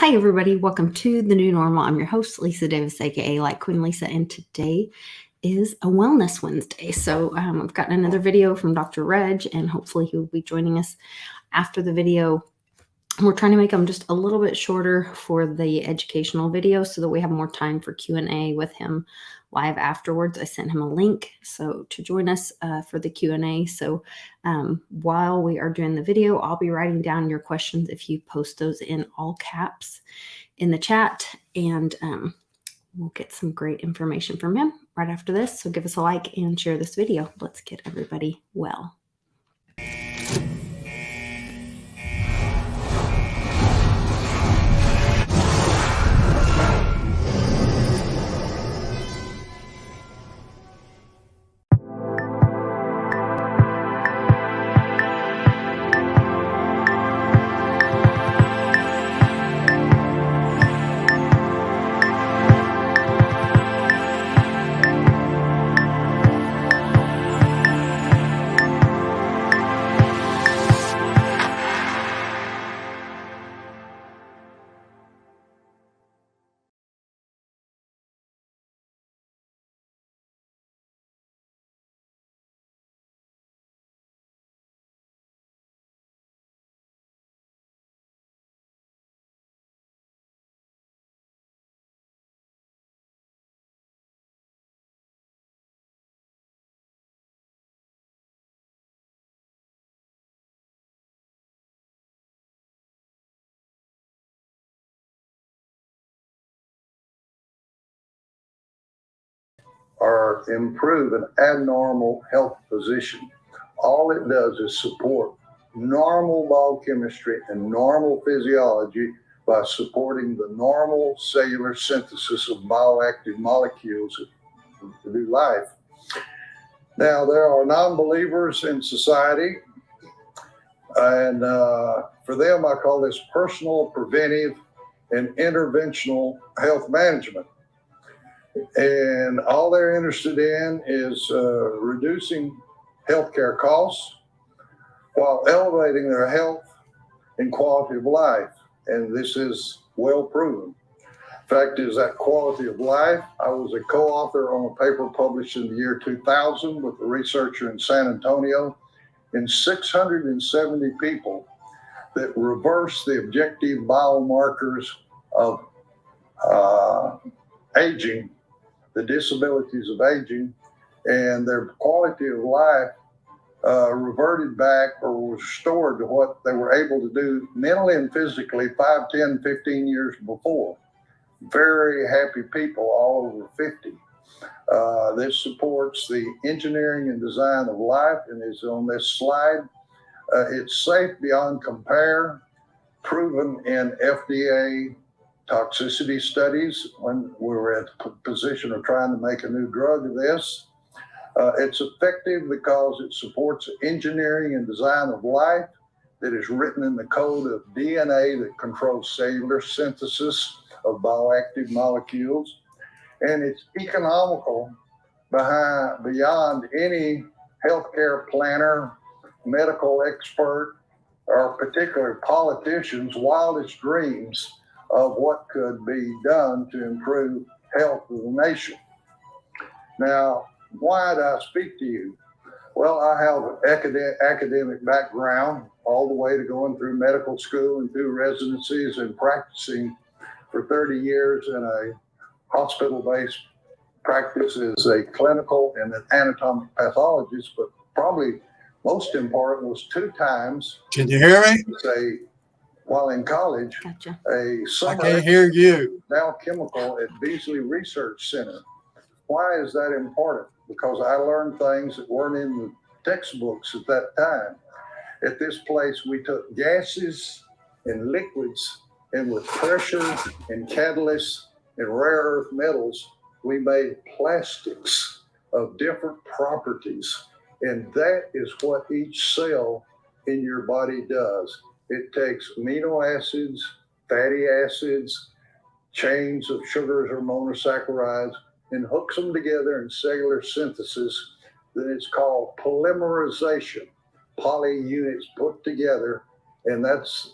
Hi, everybody. Welcome to The New Normal. I'm your host, Lisa Davis, aka Like Queen Lisa, and today is a Wellness Wednesday. So I've gotten another video from Dr. Reg, and hopefully he will be joining us after the video. We're trying to make them just a little bit shorter for the educational video so that we have more time for Q&A with him live afterwards. I sent him a link to join us for the Q&A. So while we are doing the video, I'll be writing down your questions if you post those in all caps in the chat, and we'll get some great information from him right after this. So give us a like and share this video. Let's get everybody well. Or improve an abnormal health position. All it does is support normal biochemistry and normal physiology by supporting the normal cellular synthesis of bioactive molecules that do life. Now, there are non-believers in society, and for them, I call this personal, preventive, and interventional health management. And all they're interested in is reducing healthcare costs while elevating their health and quality of life. And this is well proven. Fact is that quality of life, I was a co-author on a paper published in the year 2000 with a researcher in San Antonio, in 670 people that reverse the objective biomarkers of aging, the disabilities of aging, and their quality of life reverted back or was restored to what they were able to do mentally and physically 5, 10, 15 years before. Very happy people, all over 50. This supports the engineering and design of life and is on this slide. It's safe beyond compare, proven in FDA toxicity studies when we were at the position of trying to make a new drug of this. It's effective because it supports engineering and design of life that is written in the code of DNA that controls cellular synthesis of bioactive molecules. And it's economical beyond any healthcare planner, medical expert, or particular politician's wildest dreams of what could be done to improve health of the nation. Now, why do I speak to you? Well, I have an academic background all the way to going through medical school and through residencies and practicing for 30 years in a hospital-based practice as a clinical and an anatomic pathologist, but probably most important was 2 times. Can you hear me? While in college, Gotcha. a summer I can't hear you. Dow Chemical at Beasley Research Center. Why is that important? Because I learned things that weren't in the textbooks at that time. At this place, we took gases and liquids, and with pressure and catalysts and rare earth metals, we made plastics of different properties. And that is what each cell in your body does. It takes amino acids, fatty acids, chains of sugars or monosaccharides, and hooks them together in cellular synthesis. Then it's called polymerization. Poly units put together And that's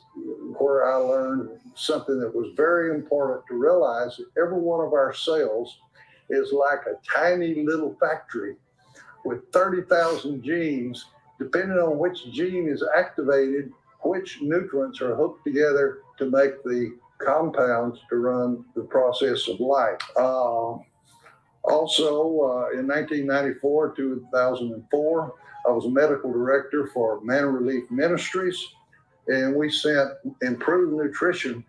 where I learned something that was very important to realize, that every one of our cells is like a tiny little factory with 30,000 genes. Depending on which gene is activated, which nutrients are hooked together to make the compounds to run the process of life. Also, in 1994, 2004, I was a medical director for Man Relief Ministries, and we sent improved nutrition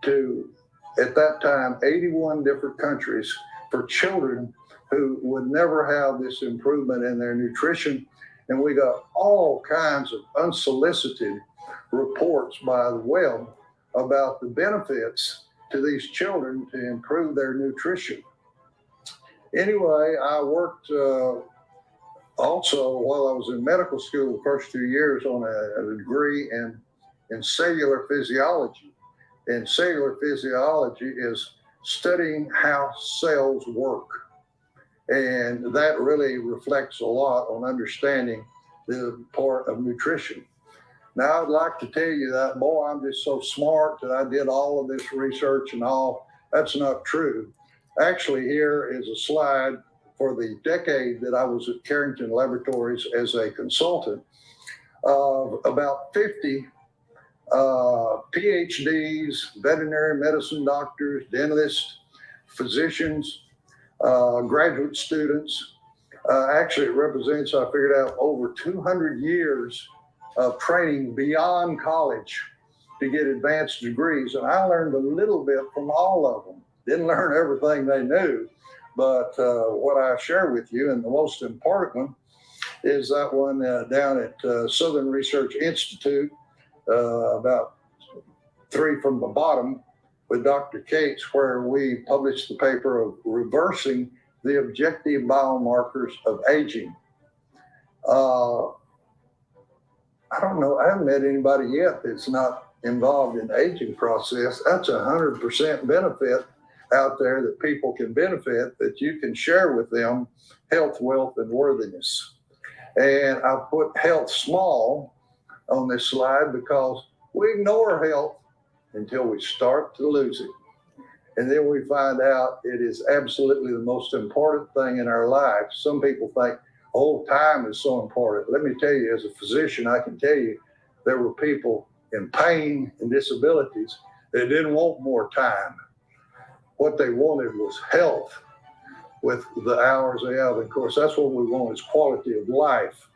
to, at that time, 81 different countries for children who would never have this improvement in their nutrition. And we got all kinds of unsolicited reports by the web about the benefits to these children to improve their nutrition. Anyway, I worked also while I was in medical school the first 2 years on a degree in cellular physiology. And cellular physiology is studying how cells work. And that really reflects a lot on understanding the part of nutrition. Now, I'd like to tell you that, boy, I'm just so smart that I did all of this research and all. That's not true. Actually, here is a slide for the decade that I was at Carrington Laboratories as a consultant of about 50 PhDs, veterinary medicine doctors, dentists, physicians, graduate students. Actually, it represents, I figured out, over 200 years of training beyond college to get advanced degrees. And I learned a little bit from all of them. Didn't learn everything they knew, but what I share with you, and the most important one, is that one down at Southern Research Institute, about 3 from the bottom, with Dr. Cates, where we published the paper of reversing the objective biomarkers of aging. I don't know, I haven't met anybody yet that's not involved in the aging process. That's 100% benefit out there that people can benefit, that you can share with them health, wealth, and worthiness. And I put health small on this slide because we ignore health until we start to lose it. And then we find out it is absolutely the most important thing in our life. Some people think, oh, time is so important. Let me tell you, as a physician, I can tell you there were people in pain and disabilities that didn't want more time. What they wanted was health with the hours they have. Of course, that's what we want, is quality of life.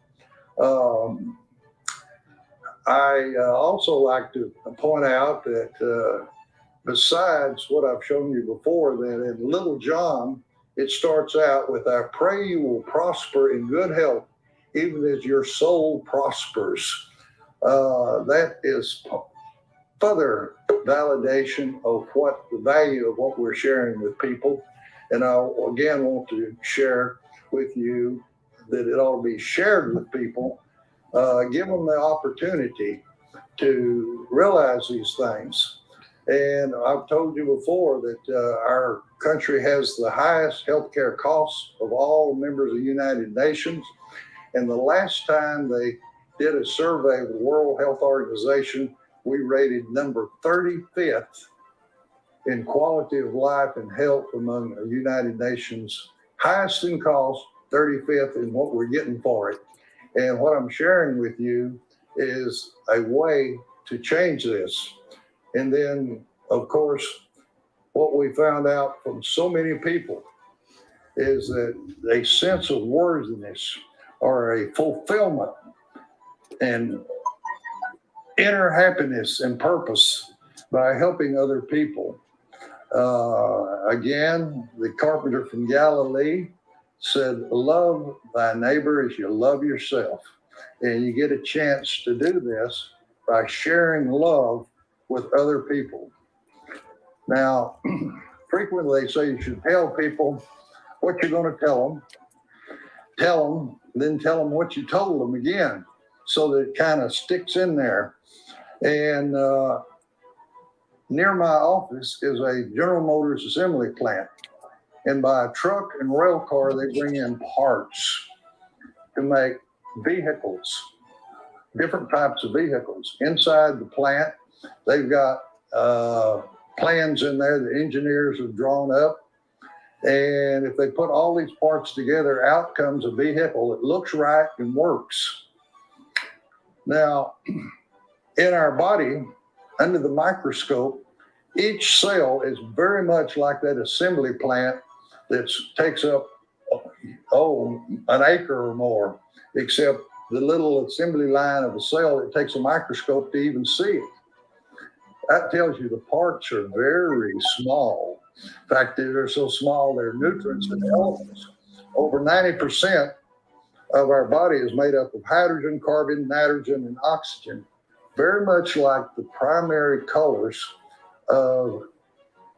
I also like to point out that besides what I've shown you before, that in Little John, it starts out with, I pray you will prosper in good health, even as your soul prospers. That is further validation of what the value of what we're sharing with people. And I again want to share with you that it ought to be shared with people. Give them the opportunity to realize these things. And I've told you before that our country has the highest healthcare costs of all members of the United Nations. And the last time they did a survey of the World Health Organization, we rated number 35th in quality of life and health among the United Nations. Highest in cost, 35th in what we're getting for it. And what I'm sharing with you is a way to change this. And then, of course, what we found out from so many people is that a sense of worthiness or a fulfillment and inner happiness and purpose by helping other people. Again, the carpenter from Galilee said, love thy neighbor as you love yourself. And you get a chance to do this by sharing love with other people. Now, frequently they say you should tell people what you're going to tell them, then tell them what you told them again, so that it kind of sticks in there. And near my office is a General Motors assembly plant. And by truck and rail car, they bring in parts to make vehicles different types of vehicles. Inside the plant, they've got plans in there the engineers have drawn up. And if they put all these parts together, out comes a vehicle that looks right and works. Now, in our body, under the microscope, each cell is very much like that assembly plant that takes up, an acre or more, except the little assembly line of a cell, it takes a microscope to even see it. That tells you the parts are very small. In fact, they're so small, they're nutrients and elements. Over 90% of our body is made up of hydrogen, carbon, nitrogen, and oxygen, very much like the primary colors of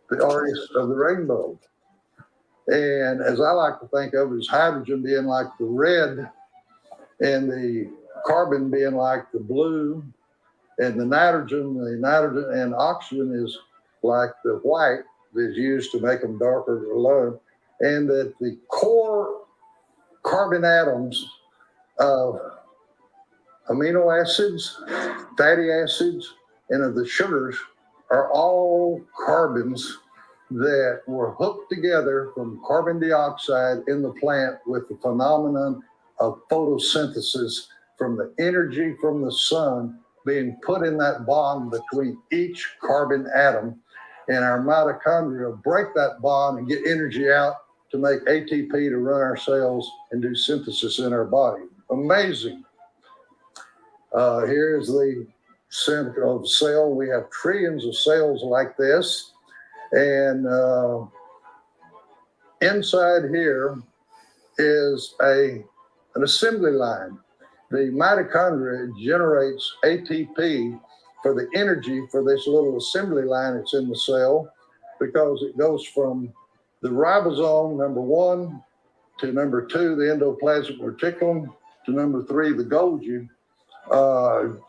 the artist of the rainbow. And as I like to think of it, as hydrogen being like the red and the carbon being like the blue, and the nitrogen and oxygen is like the white that is used to make them darker or low, and that the core carbon atoms of amino acids, fatty acids, and of the sugars are all carbons that were hooked together from carbon dioxide in the plant with the phenomenon of photosynthesis from the energy from the sun being put in that bond between each carbon atom. And our mitochondria break that bond and get energy out to make ATP to run our cells and do synthesis in our body. Amazing. Here's the center of the cell. We have trillions of cells like this. And inside here is an assembly line. The mitochondria generates ATP for the energy for this little assembly line that's in the cell, because it goes from the ribosome, number 1, to number 2, the endoplasmic reticulum, to number 3, the Golgi,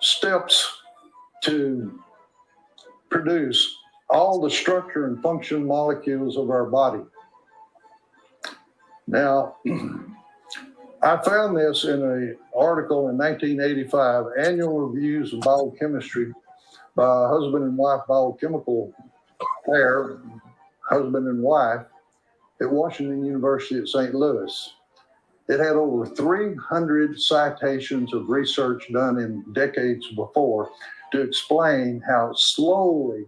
steps to produce all the structure and function molecules of our body. Now, I found this in an article in 1985, Annual Reviews of Biochemistry, by a husband and wife biochemical pair, husband and wife, at Washington University at St. Louis. It had over 300 citations of research done in decades before to explain how slowly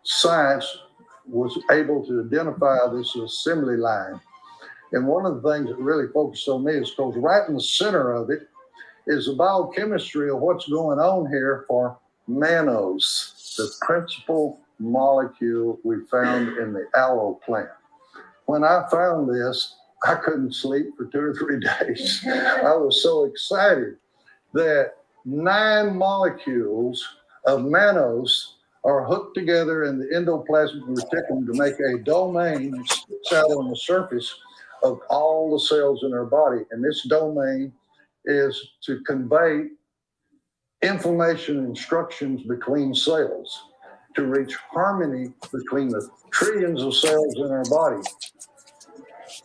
science was able to identify this assembly line. And one of the things that really focused on me is because right in the center of it is the biochemistry of what's going on here for mannose, the principal molecule we found in the aloe plant. When I found this, I couldn't sleep for 2 or 3 days. I was so excited that 9 molecules of mannose are hooked together in the endoplasmic reticulum to make a domain that sticks out on the surface of all the cells in our body. And this domain is to convey information instructions between cells to reach harmony between the trillions of cells in our body.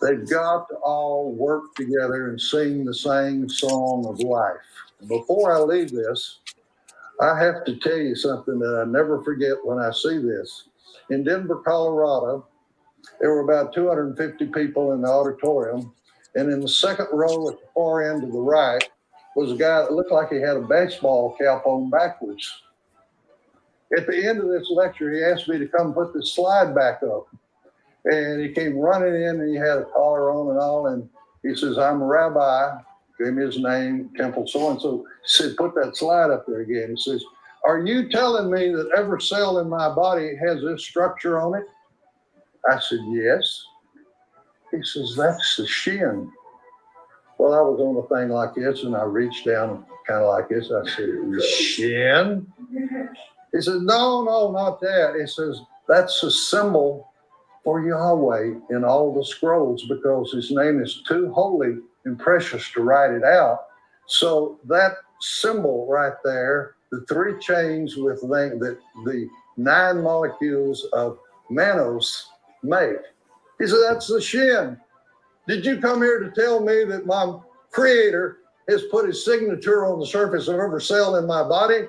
They've got to all work together and sing the same song of life. Before I leave this, I have to tell you something that I never forget when I see this. In Denver, Colorado, there were about 250 people in the auditorium. And in the second row at the far end to the right was a guy that looked like he had a baseball cap on backwards. At the end of this lecture, he asked me to come put this slide back up. And he came running in and he had a collar on and all. And he says, "I'm a rabbi." Gave me his name, Temple so-and-so. He said, "Put that slide up there again." He says, "Are you telling me that every cell in my body has this structure on it?" I said, "Yes." He says, "That's the shin." Well, I was on a thing like this and I reached down kind of like this. I said, "The shin?" He says, No, not that." He says, "That's a symbol for Yahweh in all the scrolls because his name is too holy and precious to write it out. So that symbol right there, the 3 chains with that the 9 molecules of mannose make." He said, "That's the shin. Did you come here to tell me that my creator has put his signature on the surface of every cell in my body?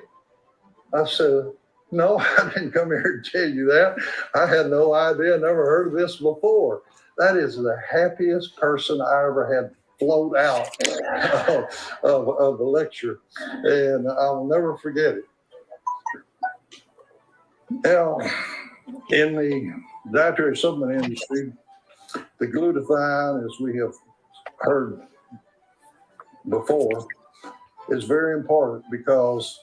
I said, no, I didn't come here to tell you that. I had no idea, never heard of this before. That is the happiest person I ever had float out of a lecture, and I'll never forget it. Now, in the dietary supplement industry, the glutathione, as we have heard before, is very important because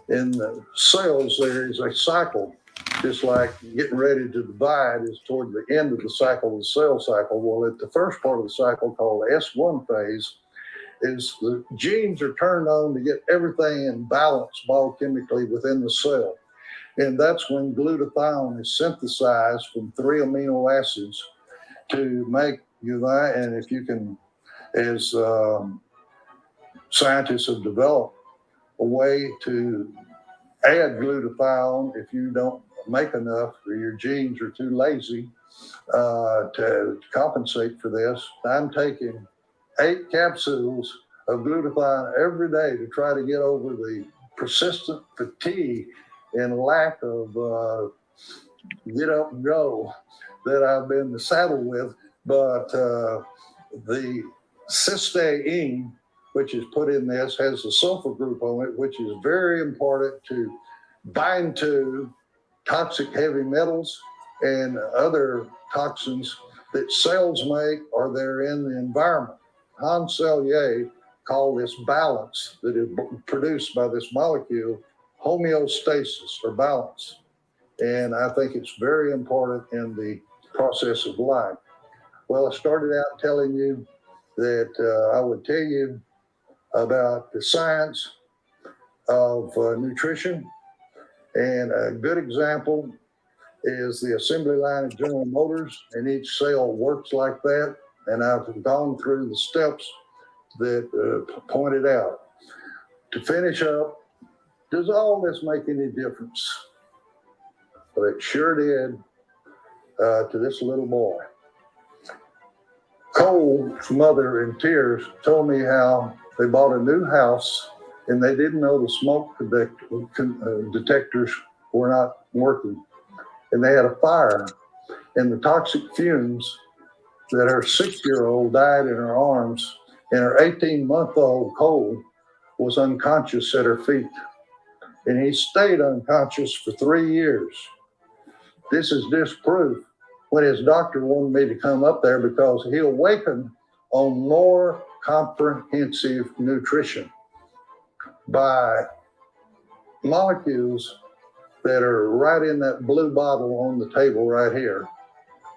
in the cells there is a cycle, just like getting ready to divide is toward the end of the cycle, the cell cycle. Well, at the first part of the cycle, called the S1 phase, is the genes are turned on to get everything in balance biochemically within the cell. And that's when glutathione is synthesized from 3 amino acids to make glutathione. And if you can, as scientists have developed a way to add glutathione if you don't make enough or your genes are too lazy to compensate for this. I'm taking 8 capsules of glutathione every day to try to get over the persistent fatigue and lack of get up and go that I've been saddled with. But the cysteine, which is put in this, has a sulfur group on it, which is very important to bind to toxic heavy metals and other toxins that cells make or they're in the environment. Hans Selye called this balance that is produced by this molecule homeostasis or balance. And I think it's very important in the process of life. Well, I started out telling you that I would tell you about the science of nutrition. And a good example is the assembly line of General Motors, and each cell works like that. And I've gone through the steps that pointed out. To finish up, does all this make any difference? But it sure did to this little boy. Cole's mother, in tears, told me how they bought a new house and they didn't know the smoke detectors were not working. And they had a fire, and the toxic fumes that her 6-year-old died in her arms, and her 18-month-old Cole was unconscious at her feet. And he stayed unconscious for 3 years. This is disproof when his doctor wanted me to come up there because he awakened on more comprehensive nutrition by molecules that are right in that blue bottle on the table right here.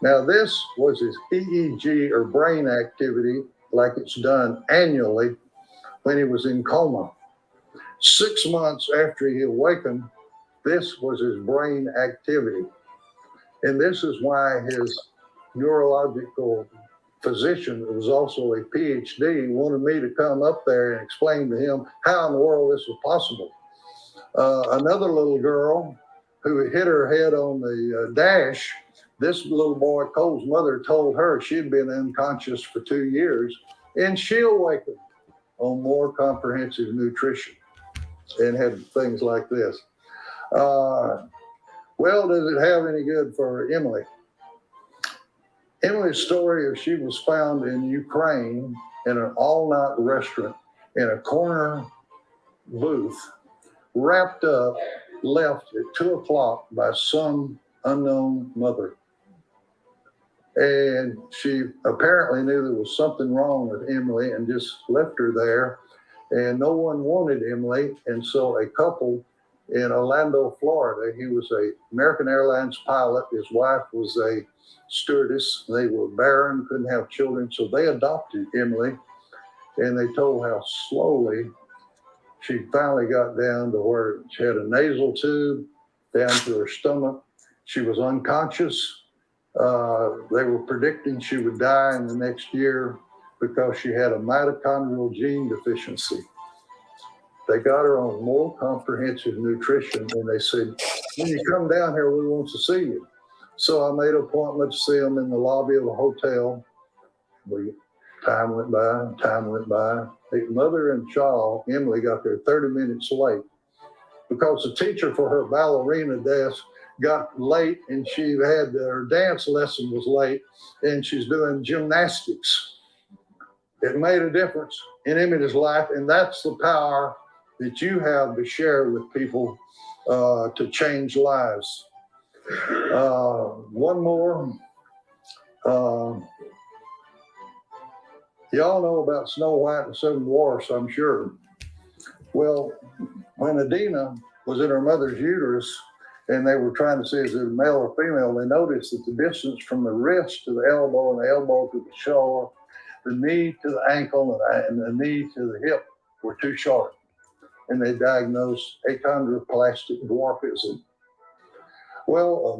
Now, this was his EEG or brain activity, like it's done annually when he was in coma. 6 months after he awakened, this was his brain activity. And this is why his neurological physician, who was also a PhD, wanted me to come up there and explain to him how in the world this was possible. Another little girl who hit her head on the dash, this little boy, Cole's mother, told her she'd been unconscious for 2 years, and she awakened on more comprehensive nutrition and had things like this. Well, does it have any good for Emily? Emily's story is she was found in Ukraine in an all-night restaurant in a corner booth, wrapped up, left at 2 o'clock by some unknown mother. And she apparently knew there was something wrong with Emily and just left her there. And no one wanted Emily. And so a couple in Orlando, Florida, he was an American Airlines pilot. His wife was a stewardess. They were barren, couldn't have children. So they adopted Emily. And they told how slowly she finally got down to where she had a nasal tube down to her stomach. She was unconscious. They were predicting she would die in the next year because she had a mitochondrial gene deficiency. They got her on more comprehensive nutrition, and they said, when you come down here, we want to see you. So I made an appointment to see them in the lobby of the hotel. We Time went by, time went by. The mother and child, Emily, got there 30 minutes late because the teacher for her ballerina desk got late, and she had her dance lesson was late, and she's doing gymnastics. It made a difference in Emily's life, and that's the power that you have to share with people to change lives. One more. Y'all know about Snow White and the Seven Dwarfs, I'm sure. Well, when Adina was in her mother's uterus and they were trying to see is it a male or female, they noticed that the distance from the wrist to the elbow and the elbow to the shoulder, the knee to the ankle and the knee to the hip were too short. And they diagnosed achondroplastic dwarfism. Well,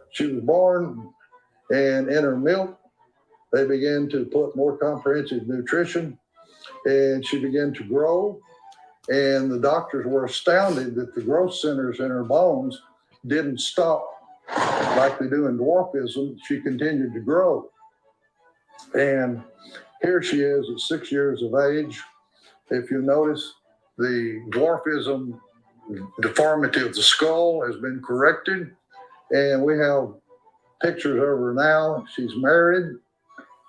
she was born, and in her milk, they began to put more comprehensive nutrition, and she began to grow. And the doctors were astounded that the growth centers in her bones didn't stop like they do in dwarfism. She continued to grow. And here she is at 6 years of age. If you notice, the dwarfism deformity of the skull has been corrected. And we have pictures of her now. She's married.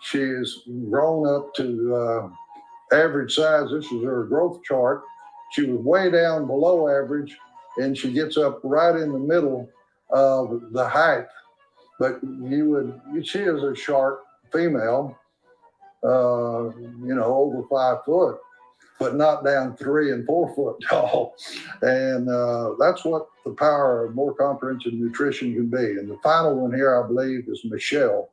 She has grown up to average size. This is her growth chart. She was way down below average, and she gets up right in the middle of the height. But she is a sharp female, over 5 foot, but not down 3 and 4 foot tall. And that's what the power of more comprehensive nutrition can be. And the final one here, I believe, is Michelle.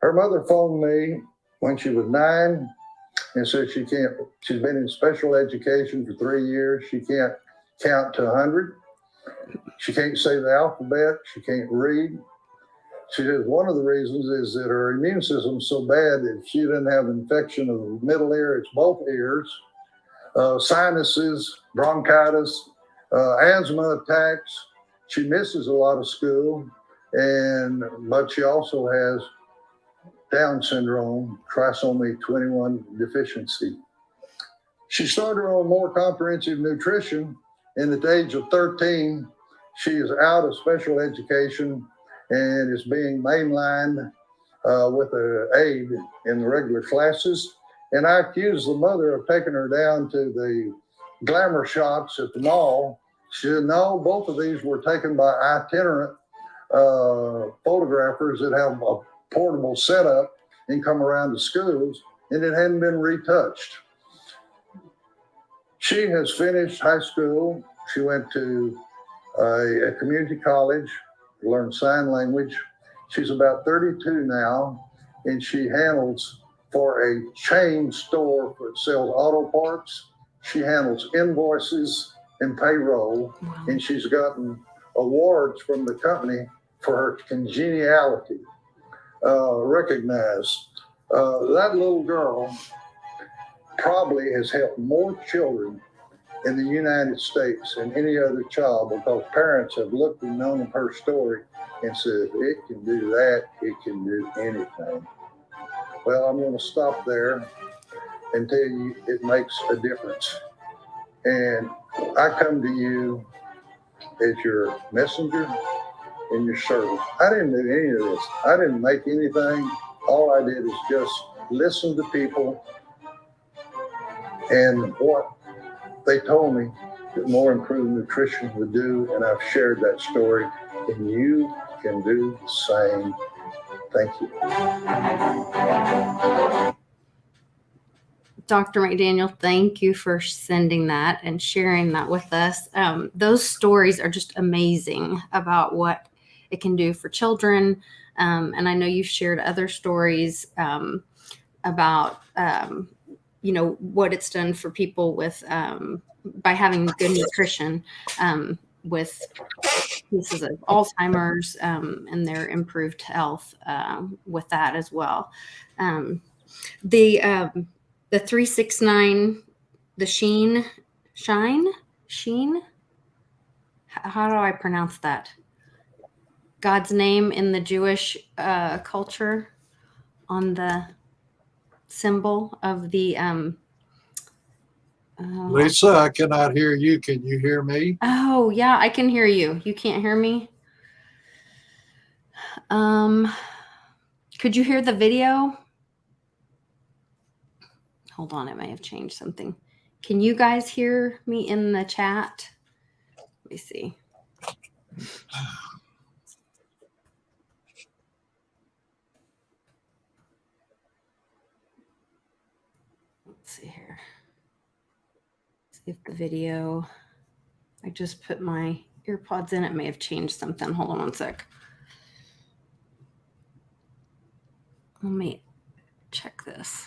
Her mother phoned me when she was 9 and said she's been in special education for 3 years. She can't count to 100. She can't say the alphabet. She can't read. She says one of the reasons is that her immune system's so bad that she doesn't have infection of the middle ear, it's both ears, sinuses, bronchitis, asthma attacks. She misses a lot of school, but she also has Down syndrome, trisomy 21 deficiency. She started on more comprehensive nutrition, and at the age of 13, she is out of special education and is being mainlined with an aide in the regular classes. And I accused the mother of taking her down to the glamour shops at the mall. She said, no, both of these were taken by itinerant photographers that have a portable setup and come around to schools, and it hadn't been retouched. She has finished high school. She went to a community college, learned sign language. She's about 32 now, and she handles for a chain store that sells auto parts. She handles invoices and payroll, and she's gotten awards from the company for her congeniality. Recognized. That little girl probably has helped more children in the United States than any other child, because parents have looked and known of her story and said, it can do that, it can do anything. Well, I'm going to stop there and tell you it makes a difference. And I come to you as your messenger and your servant. I didn't do any of this. I didn't make anything. All I did is just listen to people and what they told me that more improved nutrition would do, and I've shared that story, and you can do the same. Thank you. Dr. McDaniel, thank you for sending that and sharing that with us. Those stories are just amazing about what it can do for children. And I know you've shared other stories about, what it's done for people with by having good nutrition with pieces of Alzheimer's and their improved health with that as well. The 369, the Sheen, how do I pronounce that? God's name in the Jewish culture on the symbol of the Lisa, I cannot hear you. Can you hear me? oh yeah, I can hear you. You can't hear me? Could you hear the video? Hold on, it may have changed something. Can you guys hear me in the chat? Let me see. Let's see here. See if the video, I just put my earpods in. It may have changed something. Hold on one sec. Let me check this.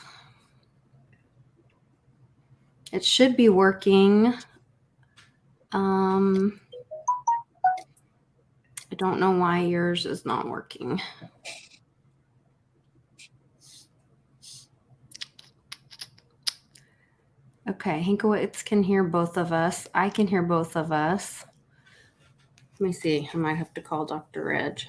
It should be working. I don't know why yours is not working. Okay, Hinkowitz can hear both of us. I can hear both of us. Let me see. I might have to call Dr. Reg.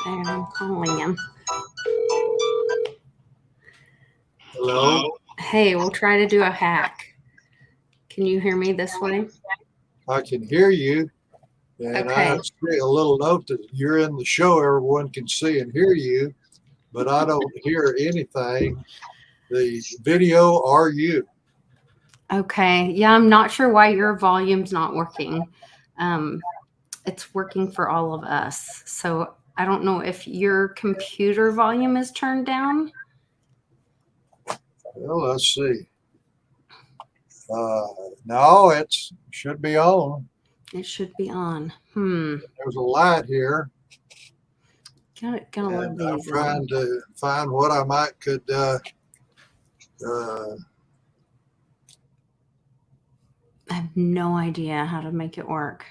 There, I'm calling him. Hello? Hey, we'll try to do a hack. Can you hear me this way? I can hear you. And Okay. I see a little note that you're in the show. Everyone can see and hear you, but I don't hear anything. The video or you. Okay. Yeah, I'm not sure why your volume's not working. It's working for all of us. So I don't know if your computer volume is turned down. Well, let's see. No, it should be on. It should be on. There's a light here. Gotta love And I'm these. trying to find what I might could I have no idea how to make it work.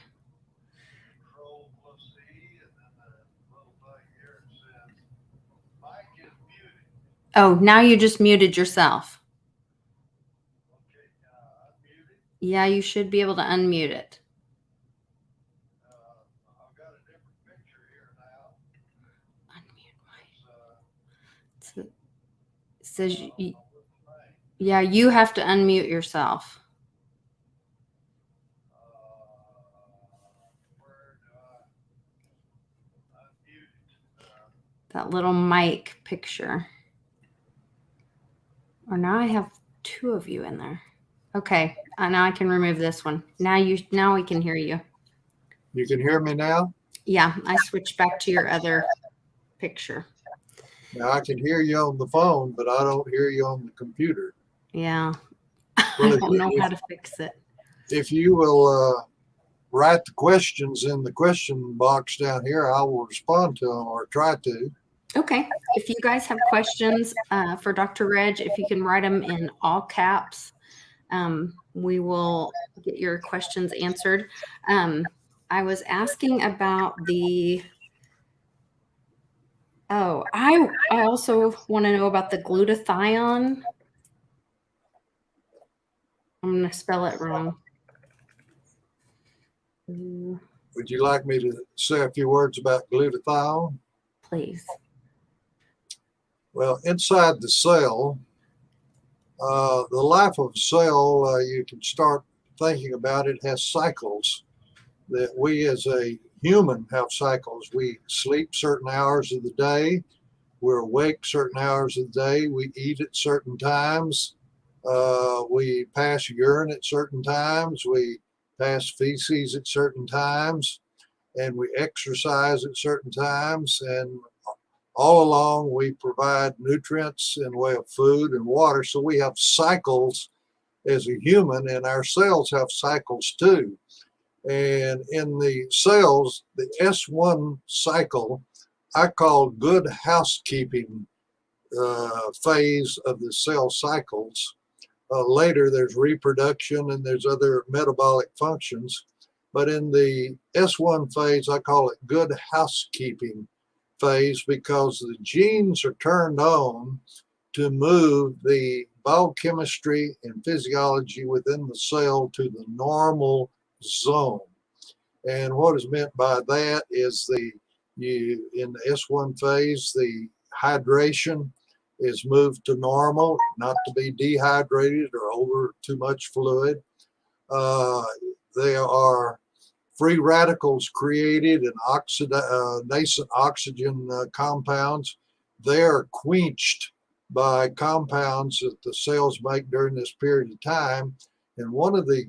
Oh, now you just muted yourself. Yeah, you should be able to unmute it. I've got a different picture here now. Unmute my. It says yeah, you have to unmute yourself. Where do I unmute it? That little mic picture. Or now I have two of you in there. Okay, now I can remove this one. Now we can hear you. You can hear me now? Yeah, I switched back to your other picture. Now I can hear you on the phone, but I don't hear you on the computer. Yeah, Well, I don't know how to fix it. If you will write the questions in the question box down here, I will respond to them or try to. Okay, if you guys have questions for Dr. Reg, if you can write them in all caps, we will get your questions answered. I was asking about the, I also want to know about the glutathione. I'm going to spell it wrong. Would you like me to say a few words about glutathione? Please. Well, inside the cell, the life of a cell, you can start thinking about it, has cycles that we as a human have cycles. We sleep certain hours of the day. We're awake certain hours of the day. We eat at certain times. We pass urine at certain times. We pass feces at certain times. And we exercise at certain times. And all along, we provide nutrients in the way of food and water. So we have cycles as a human, and our cells have cycles too. And in the cells, the S1 cycle, I call good housekeeping phase of the cell cycles. Later, there's reproduction and there's other metabolic functions. But in the S1 phase, I call it good housekeeping phase, because the genes are turned on to move the biochemistry and physiology within the cell to the normal zone. And what is meant by that is in the S1 phase, the hydration is moved to normal, not to be dehydrated or over too much fluid. There are free radicals created and nascent oxygen compounds. They are quenched by compounds that the cells make during this period of time. And one of the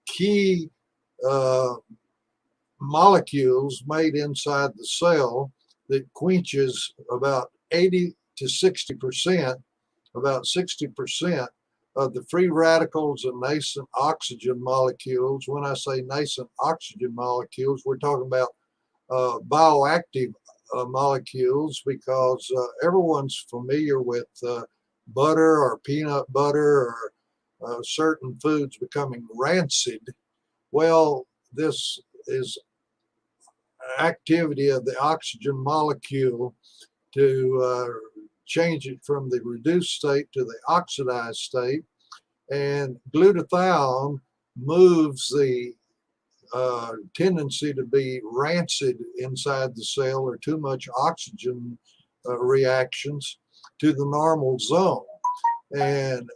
key molecules made inside the cell that quenches about 80 to 60%, about 60% of the free radicals and nascent oxygen molecules. When I say nascent oxygen molecules, we're talking about bioactive molecules, because everyone's familiar with butter or peanut butter or certain foods becoming rancid. Well, this is activity of the oxygen molecule to change it from the reduced state to the oxidized state. And glutathione moves the tendency to be rancid inside the cell or too much oxygen reactions to the normal zone. And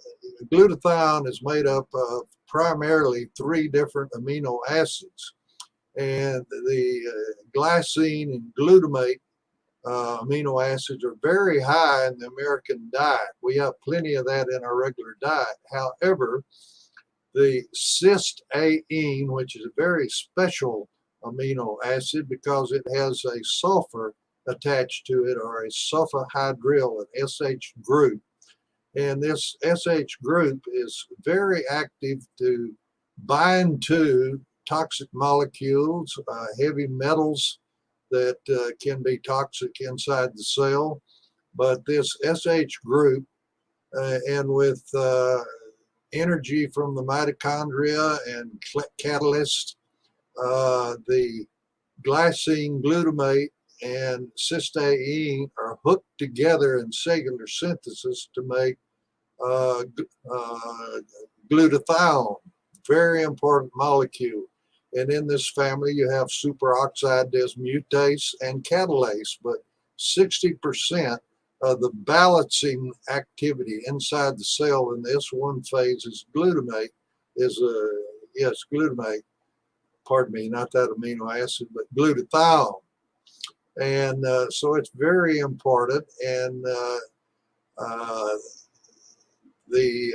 glutathione is made up of primarily 3 different amino acids. And the glycine and glutamate amino acids are very high in the American diet. We have plenty of that in our regular diet. However, the cysteine, which is a very special amino acid because it has a sulfur attached to it, or a sulfhydryl, an SH group. And this SH group is very active to bind to toxic molecules, heavy metals that can be toxic inside the cell. But this SH group, and with energy from the mitochondria and catalyst, the glycine, glutamate, and cysteine are hooked together in cellular synthesis to make glutathione, very important molecule. And in this family, you have superoxide dismutase and catalase, but 60% of the balancing activity inside the cell in the S1 phase is glutamate, glutamate, pardon me, not that amino acid, but glutathione. And so it's very important. And the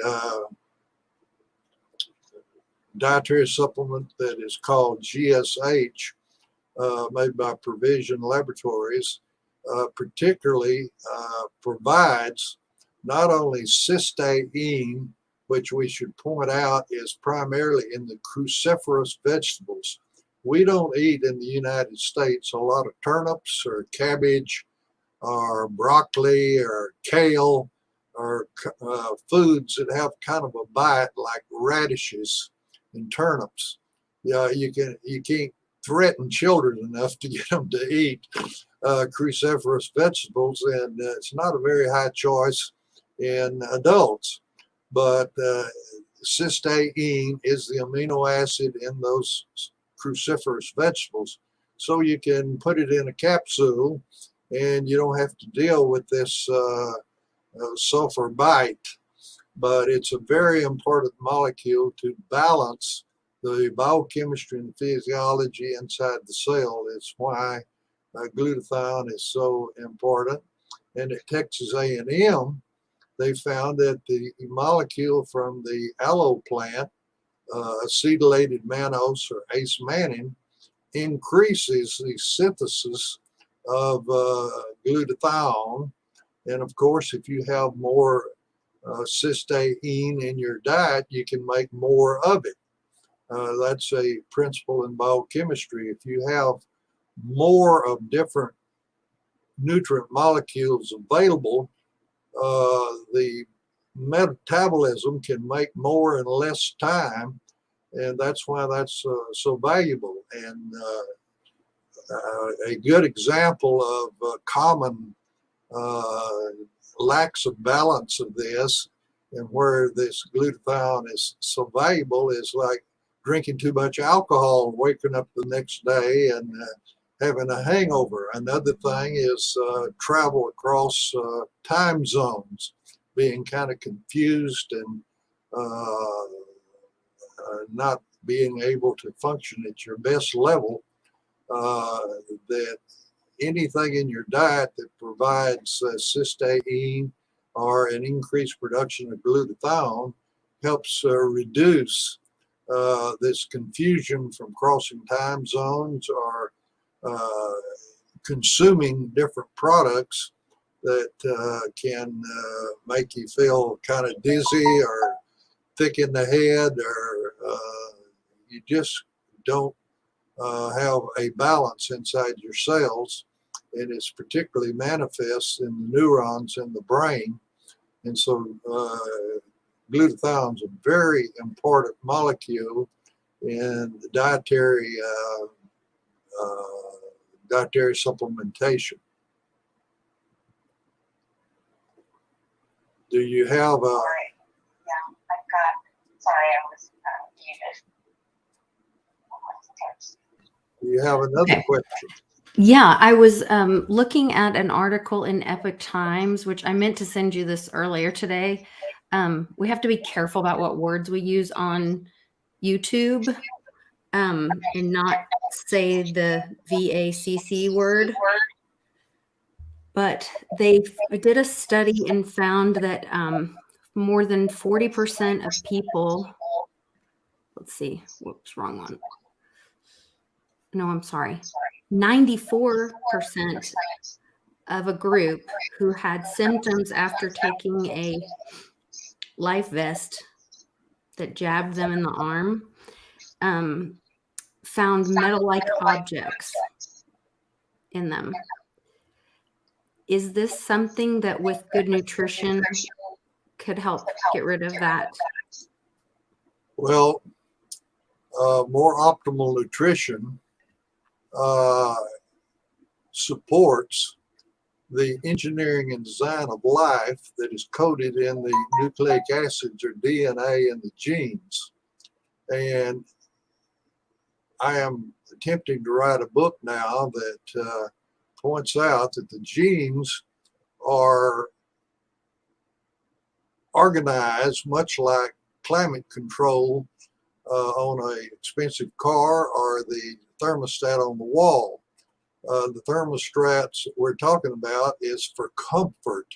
dietary supplement that is called GSH, made by Provision Laboratories, particularly provides not only cysteine, which we should point out is primarily in the cruciferous vegetables. We don't eat in the United States a lot of turnips or cabbage or broccoli or kale, or foods that have kind of a bite like radishes and turnips. You can't threaten children enough to get them to eat cruciferous vegetables, and it's not a very high choice in adults. But cysteine is the amino acid in those cruciferous vegetables, so you can put it in a capsule and you don't have to deal with this sulfur bite. But it's a very important molecule to balance the biochemistry and physiology inside the cell. It's why glutathione is so important. And at Texas A&M, they found that the molecule from the aloe plant, acetylated mannose or ace-mannan, increases the synthesis of glutathione. And of course, if you have more cysteine in your diet, you can make more of it. That's a principle in biochemistry. If you have more of different nutrient molecules available, the metabolism can make more in less time and that's why that's so valuable. And a good example of common lacks of balance of this, and where this glutathione is so valuable, is like drinking too much alcohol and waking up the next day and having a hangover. Another thing is travel across time zones, being kind of confused and not being able to function at your best level. That anything in your diet that provides cysteine or an increased production of glutathione helps reduce this confusion from crossing time zones or consuming different products that can make you feel kind of dizzy or thick in the head, or you just don't have a balance inside your cells, and it's particularly manifest in the neurons in the brain. And so glutathione is a very important molecule in the dietary supplementation. Do you have a? Sorry. Yeah, I've got. Sorry, I was muted. Do you have another question? Yeah, I was looking at an article in Epoch Times, which I meant to send you this earlier today. We have to be careful about what words we use on YouTube and not say the VACC word. But they did a study and found that more than 40% of people, let's see, whoops, wrong one. No, I'm sorry. 94% of a group who had symptoms after taking a life vest that jabbed them in the arm found metal-like objects in them. Is this something that with good nutrition could help get rid of that? Well, more optimal nutrition supports the engineering and design of life that is coded in the nucleic acids or DNA in the genes. And I am attempting to write a book now that points out that the genes are organized much like climate control on an expensive car or the thermostat on the wall. The thermostats we're talking about is for comfort.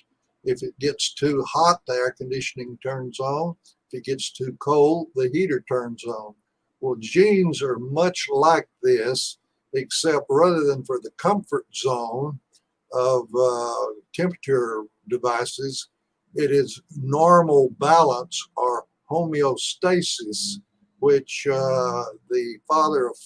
If it gets too hot, the air conditioning turns on. If it gets too cold, the heater turns on. Well, genes are much like this, except rather than for the comfort zone of temperature devices, it is normal balance or homeostasis, which the father of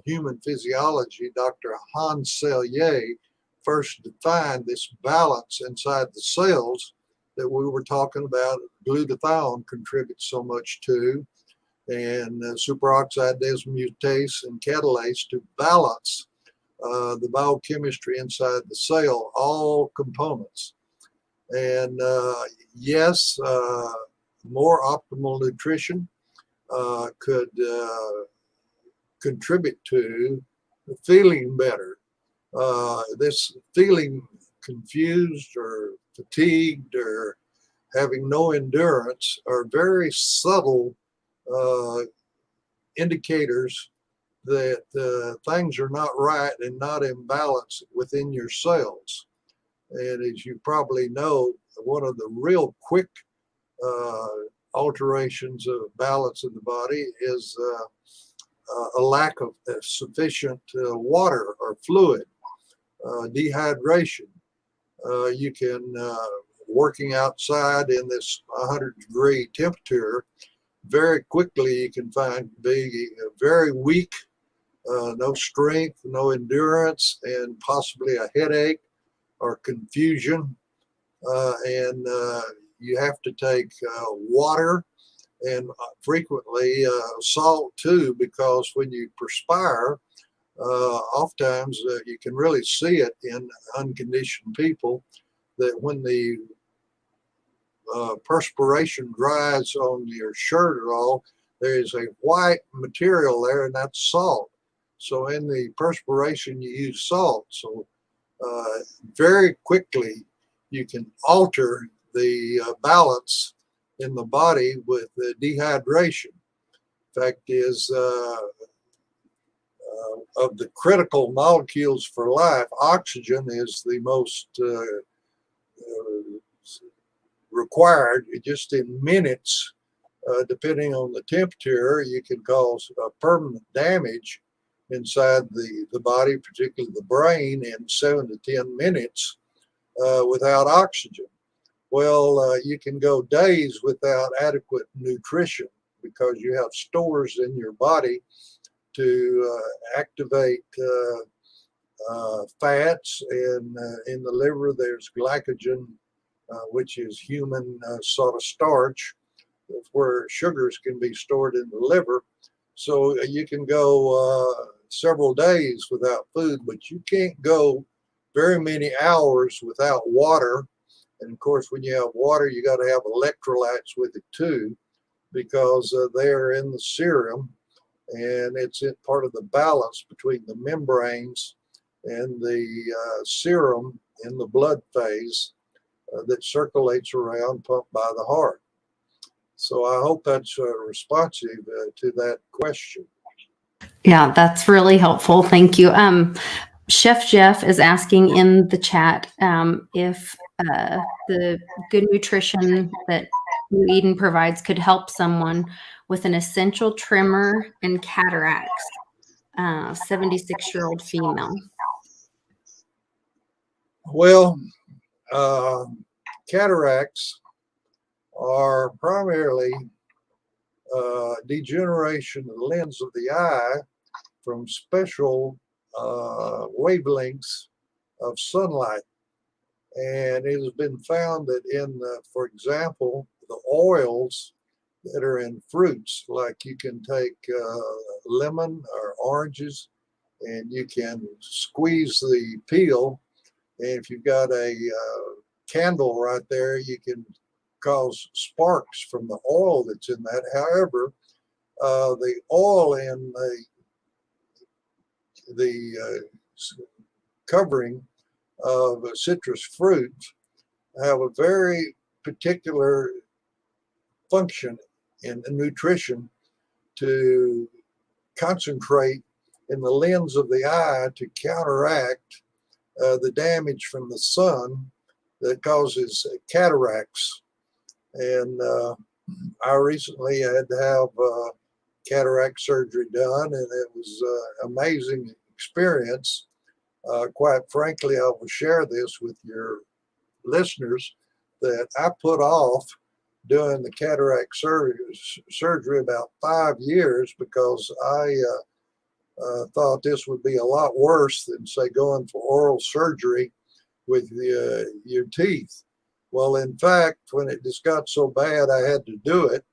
human physiology, Dr. Hans Selye, first defined this balance inside the cells that we were talking about. Glutathione contributes so much to, and superoxide dismutase and catalase to balance the biochemistry inside the cell, all components. And yes, more optimal nutrition could contribute to feeling better. This feeling confused or fatigued or having no endurance are very subtle indicators that things are not right and not in balance within your cells. And as you probably know, one of the real quick alterations of balance in the body is a lack of sufficient water or fluid, dehydration. You can, working outside in this 100-degree temperature, very quickly you can find being very weak, no strength, no endurance, and possibly a headache or confusion. And you have to take water and frequently salt too, because when you perspire, oftentimes you can really see it in unconditioned people, that when the perspiration dries on your shirt or all, there is a white material there, and that's salt. So in the perspiration, you use salt. So very quickly, you can alter the balance in the body with dehydration. Fact is, of the critical molecules for life, oxygen is the most required. Just in minutes, depending on the temperature, you can cause permanent damage inside the body, particularly the brain, in 7 to 10 minutes without oxygen. Well, you can go days without adequate nutrition because you have stores in your body to activate fats, and in the liver there's glycogen, which is human sort of starch, where sugars can be stored in the liver. So you can go several days without food, but you can't go very many hours without water. And of course, when you have water, you got to have electrolytes with it too, because they're in the serum, and it's part of the balance between the membranes and the serum in the blood phase that circulates around, pumped by the heart. So I hope that's responsive to that question. Yeah, that's really helpful. Thank you. Chef Jeff is asking in the chat if the good nutrition that New Eden provides could help someone with an essential tremor and cataracts, 76-year-old female. Well, cataracts are primarily degeneration of the lens of the eye from special wavelengths of sunlight. And it has been found that in, for example, the oils that are in fruits, like you can take lemon or oranges, and you can squeeze the peel, and if you've got a candle right there, you can cause sparks from the oil that's in that. However, the oil in the covering of citrus fruit have a very particular function in nutrition to concentrate in the lens of the eye to counteract the damage from the sun that causes cataracts. And I recently had to have cataract surgery done, and it was an amazing experience. Quite frankly, I will share this with your listeners, that I put off doing the cataract surgery about 5 years because I thought this would be a lot worse than, say, going for oral surgery with your teeth. Well, in fact, when it just got so bad I had to do it,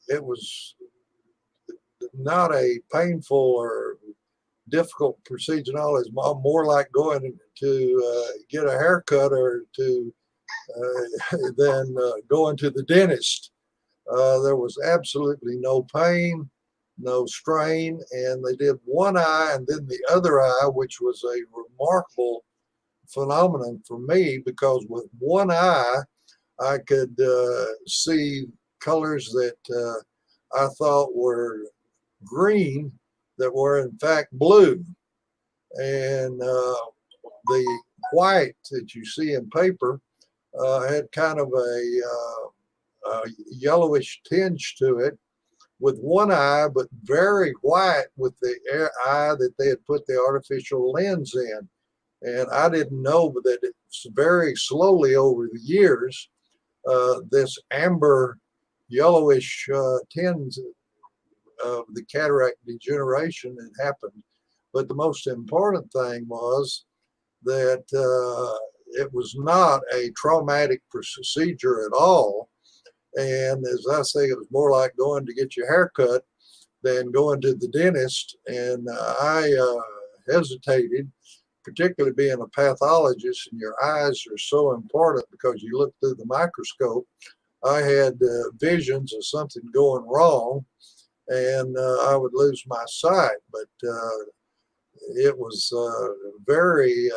it was not a painful or difficult procedure at all. It's more like going to get a haircut or to than going to the dentist. There was absolutely no pain, no strain, and they did one eye and then the other eye, which was a remarkable phenomenon for me, because with one eye I could see colors that I thought were green that were in fact blue, and the white that you see in paper had kind of a yellowish tinge to it with one eye, but very white with the eye that they had put the artificial lens in. And I didn't know that it's very slowly over the years, this amber yellowish tinge of the cataract degeneration had happened. But the most important thing was that it was not a traumatic procedure at all. And as I say, it was more like going to get your hair cut than going to the dentist. And I hesitated, particularly being a pathologist, and your eyes are so important because you look through the microscope. I had visions of something going wrong, and I would lose my sight. But it was a very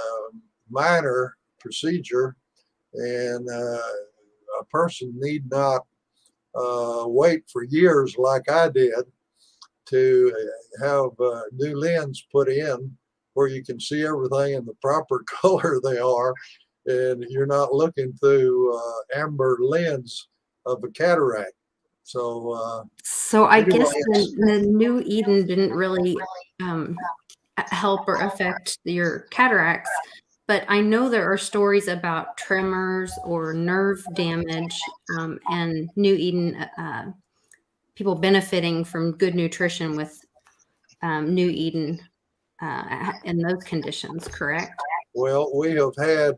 minor procedure, and a person need not wait for years like I did to have a new lens put in where you can see everything in the proper color they are, and you're not looking through amber lens of a cataract. So So I anyway, guess the New Eden didn't really help or affect your cataracts, but I know there are stories about tremors or nerve damage, and New Eden people benefiting from good nutrition with New Eden in those conditions, correct? well, we have had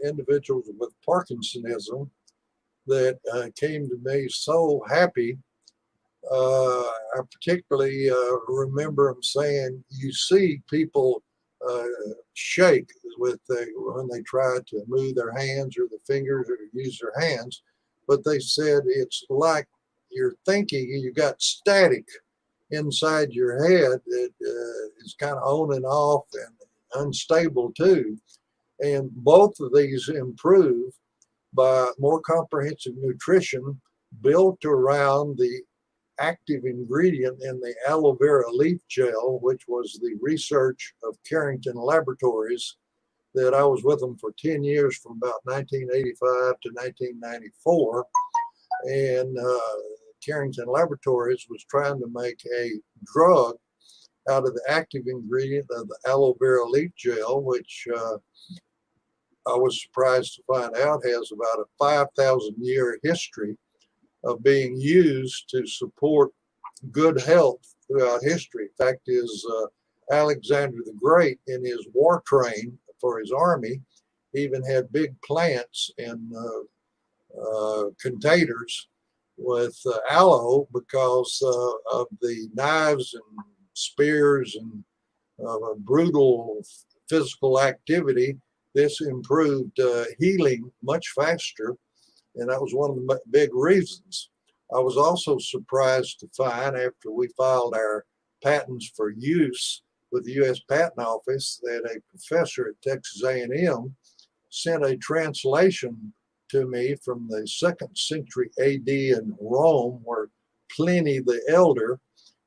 individuals with Parkinsonism that came to me so happy. I particularly remember them saying, you see people shake when they try to move their hands or the fingers or use their hands, but they said it's like you're thinking, you got static inside your head that is kind of on and off and unstable too. And both of these improve by more comprehensive nutrition built around the active ingredient in the aloe vera leaf gel, which was the research of Carrington Laboratories, that I was with them for 10 years from about 1985 to 1994. And Carrington Laboratories was trying to make a drug out of the active ingredient of the aloe vera leaf gel, which I was surprised to find out has about a 5,000-year history of being used to support good health throughout history. Fact is, Alexander the Great, in his war train for his army, even had big plants in containers with aloe because of the knives and spears and brutal physical activity. This improved healing much faster, and that was one of the big reasons. I was also surprised to find, after we filed our patents for use with the U.S. Patent Office, that a professor at Texas A&M sent a translation to me from the 2nd century AD in Rome, where Pliny the Elder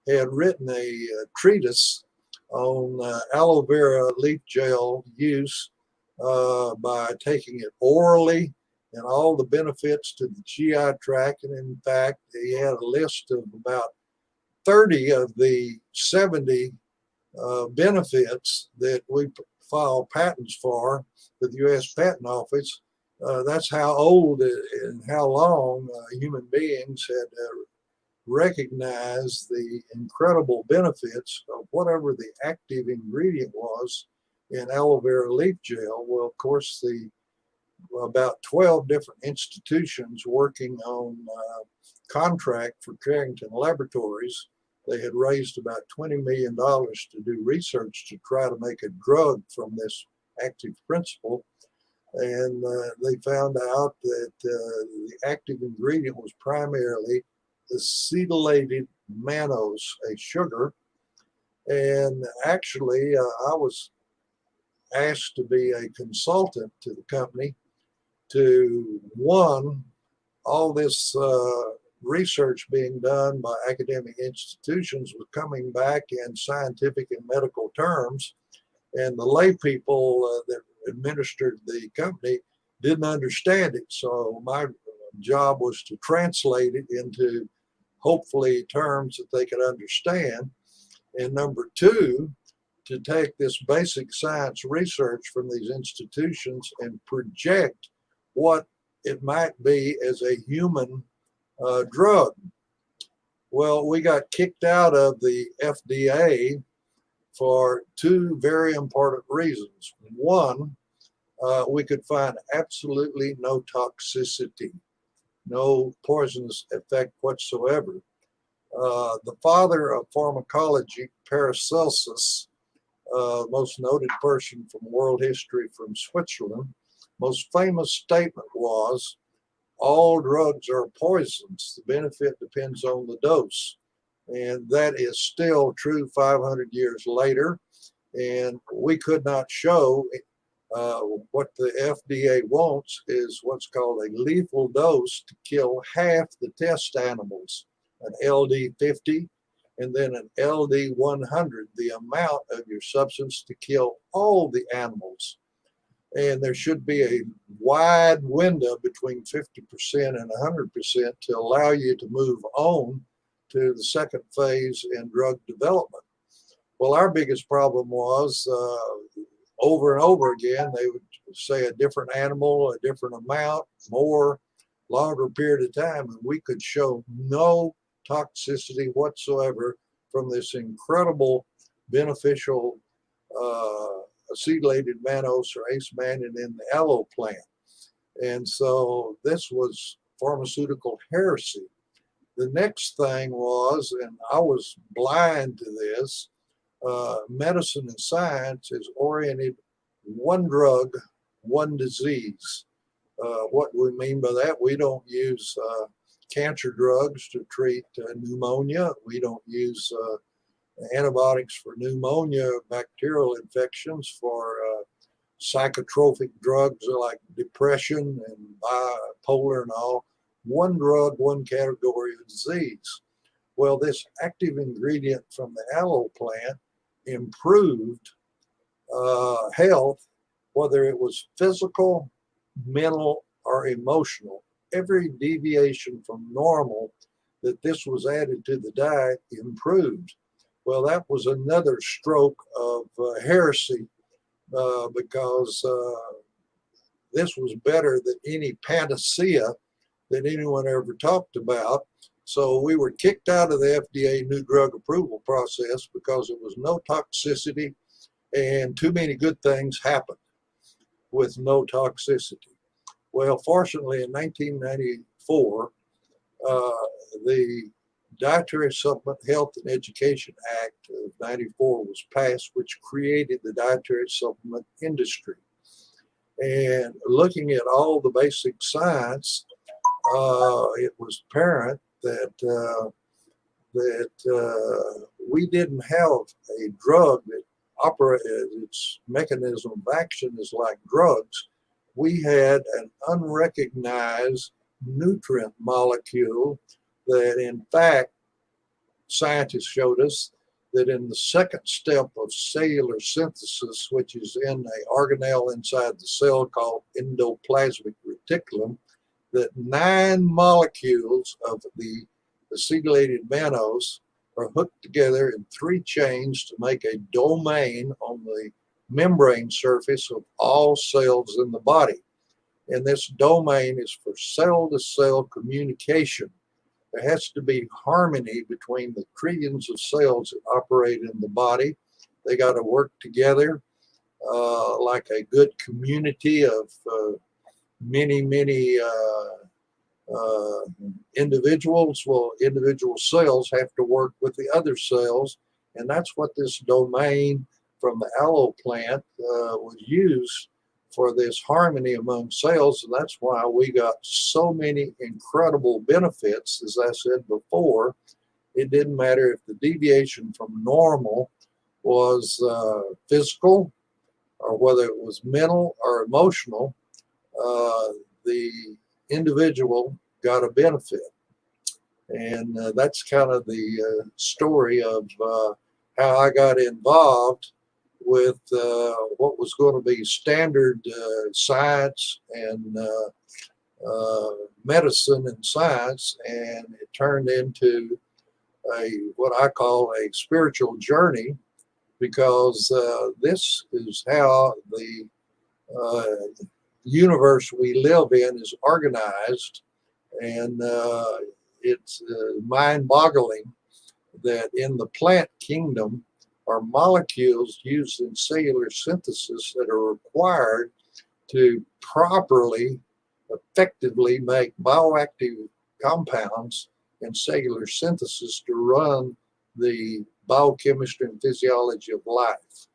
had written a treatise on aloe vera leaf gel use by taking it orally and all the benefits to the GI tract. And in fact, he had a list of about 30 of the 70 benefits that we file patents for with the U.S. Patent Office. That's how old and how long human beings had recognized the incredible benefits of whatever the active ingredient was in aloe vera leaf gel. Well, of course, about 12 different institutions working on contract for Carrington Laboratories. They had raised about $20 million to do research to try to make a drug from this active principle. And they found out that the active ingredient was primarily acetylated mannose, a sugar. And actually, I was asked to be a consultant to the company to, one, all this research being done by academic institutions was coming back in scientific and medical terms, and the lay people that administered the company didn't understand it. So my job was to translate it into hopefully terms that they could understand. And number two, to take this basic science research from these institutions and project what it might be as a human drug. Well, we got kicked out of the FDA for two very important reasons. One, we could find absolutely no toxicity. no poisonous effect whatsoever. The father of pharmacology, Paracelsus, most noted person from world history from Switzerland, most famous statement was, all drugs are poisons. The benefit depends on the dose. And that is still true 500 years later. And we could not show what the FDA wants is what's called a lethal dose to kill half the test animals, an LD50 and then an LD100, the amount of your substance to kill all the animals. And there should be a wide window between 50% and 100% to allow you to move on to the second phase in drug development. Well, our biggest problem was over and over again, they would say a different animal, a different amount, more, longer period of time, and we could show no toxicity whatsoever from this incredible beneficial acetylated mannose or ace-mannan in the aloe plant. And so this was pharmaceutical heresy. The next thing was, and I was blind to this, medicine and science is oriented one drug, one disease. What we mean by that, we don't use cancer drugs to treat pneumonia. We don't use antibiotics for pneumonia, bacterial infections, for psychotropic drugs like depression and bipolar and all. One drug, one category of disease. Well, this active ingredient from the aloe plant improved health, whether it was physical, mental, or emotional. Every deviation from normal that this was added to the diet improved. Well, that was another stroke of heresy because this was better than any panacea that anyone ever talked about. So we were kicked out of the FDA new drug approval process because there was no toxicity and too many good things happened with no toxicity. Well, fortunately, in 1994, the Dietary Supplement Health and Education Act of 94 was passed, which created the dietary supplement industry. And looking at all the basic science, it was apparent that we didn't have a drug that operated, its mechanism of action is like drugs. We had an unrecognized nutrient molecule that, in fact, scientists showed us that in the second step of cellular synthesis, which is in an organelle inside the cell called endoplasmic reticulum, that 9 molecules of the acetylated mannose are hooked together in 3 chains to make a domain on the membrane surface of all cells in the body. And this domain is for cell-to-cell communication. There has to be harmony between the trillions of cells that operate in the body. They got to work together like a good community of many individuals. Well, individual cells have to work with the other cells, and that's what this domain from the aloe plant was used for, this harmony among cells. And that's why we got so many incredible benefits. As I said before, it didn't matter if the deviation from normal was physical or whether it was mental or emotional, the individual got a benefit. And that's kind of the story of how I got involved with what was going to be standard science and medicine and science, and it turned into what I call a spiritual journey, because this is how the universe we live in is organized, and it's mind-boggling that in the plant kingdom are molecules used in cellular synthesis that are required to properly effectively make bioactive compounds in cellular synthesis to run the biochemistry and physiology of life.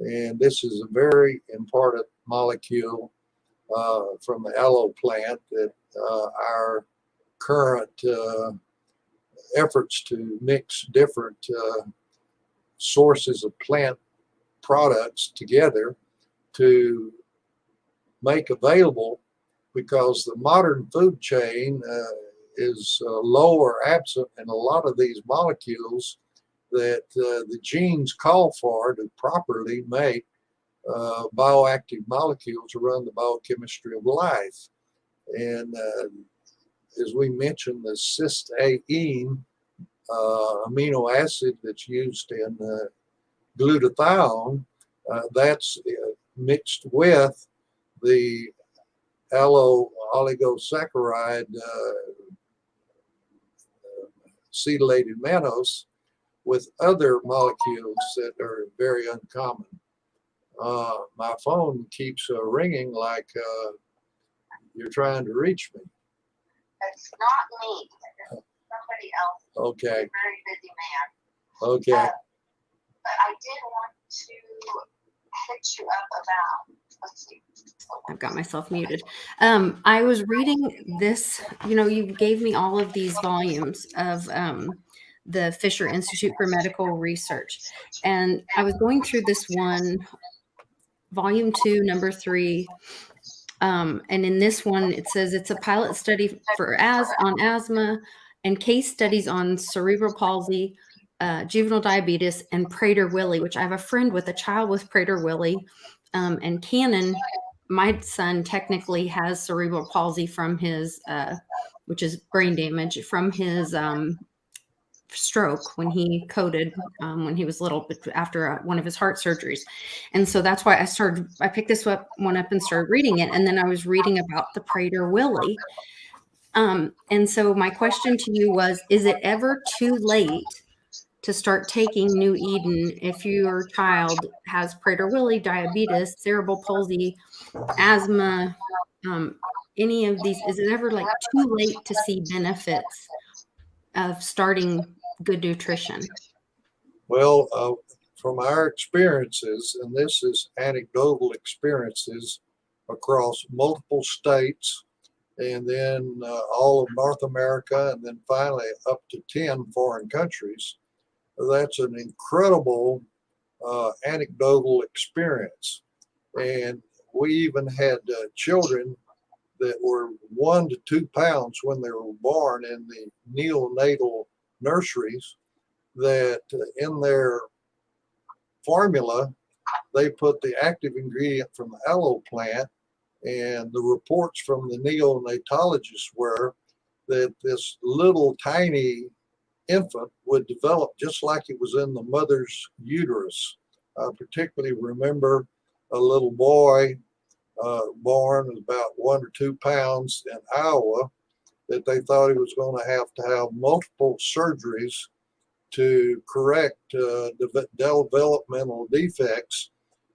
And this is a very important molecule from the aloe plant that our current efforts to mix different sources of plant products together to make available, because the modern food chain is low or absent in a lot of these molecules that the genes call for to properly make bioactive molecules to run the biochemistry of life. And as we mentioned, the cysteine amino acid that's used in glutathione, that's mixed with the aloe oligosaccharide cetylated mannose with other molecules that are very uncommon. My phone keeps ringing like you're trying to reach me. It's not me. It's somebody else. Okay. He's a very busy man. Okay. But I did want to hit you up about, let's see. I've got myself muted. I was reading this, you gave me all of these volumes of the Fisher Institute for Medical Research. And I was going through this one, volume 2, number 3. And in this one, it says it's a pilot study on asthma and case studies on cerebral palsy, juvenile diabetes, and Prader-Willi, which I have a friend with a child with Prader-Willi. And Cannon, my son, technically has cerebral palsy from his, which is brain damage from his stroke when he coded when he was little, but after one of his heart surgeries. And so that's why I picked this one up and started reading it. And then I was reading about the Prader-Willi. And so my question to you was, is it ever too late to start taking New Eden if your child has Prader-Willi, diabetes, cerebral palsy, asthma, any of these? Is it ever like too late to see benefits of starting good nutrition? Well, from our experiences, and this is anecdotal experiences across multiple states, and then all of North America, and then finally up to 10 foreign countries, that's an incredible anecdotal experience. And we even had children that were 1 to 2 pounds when they were born in the neonatal nurseries, that in their formula, they put the active ingredient from the aloe plant, and the reports from the neonatologists were that this little tiny infant would develop just like it was in the mother's uterus. I particularly remember a little boy born about 1 or 2 pounds in Iowa that they thought he was going to have multiple surgeries to correct developmental defects.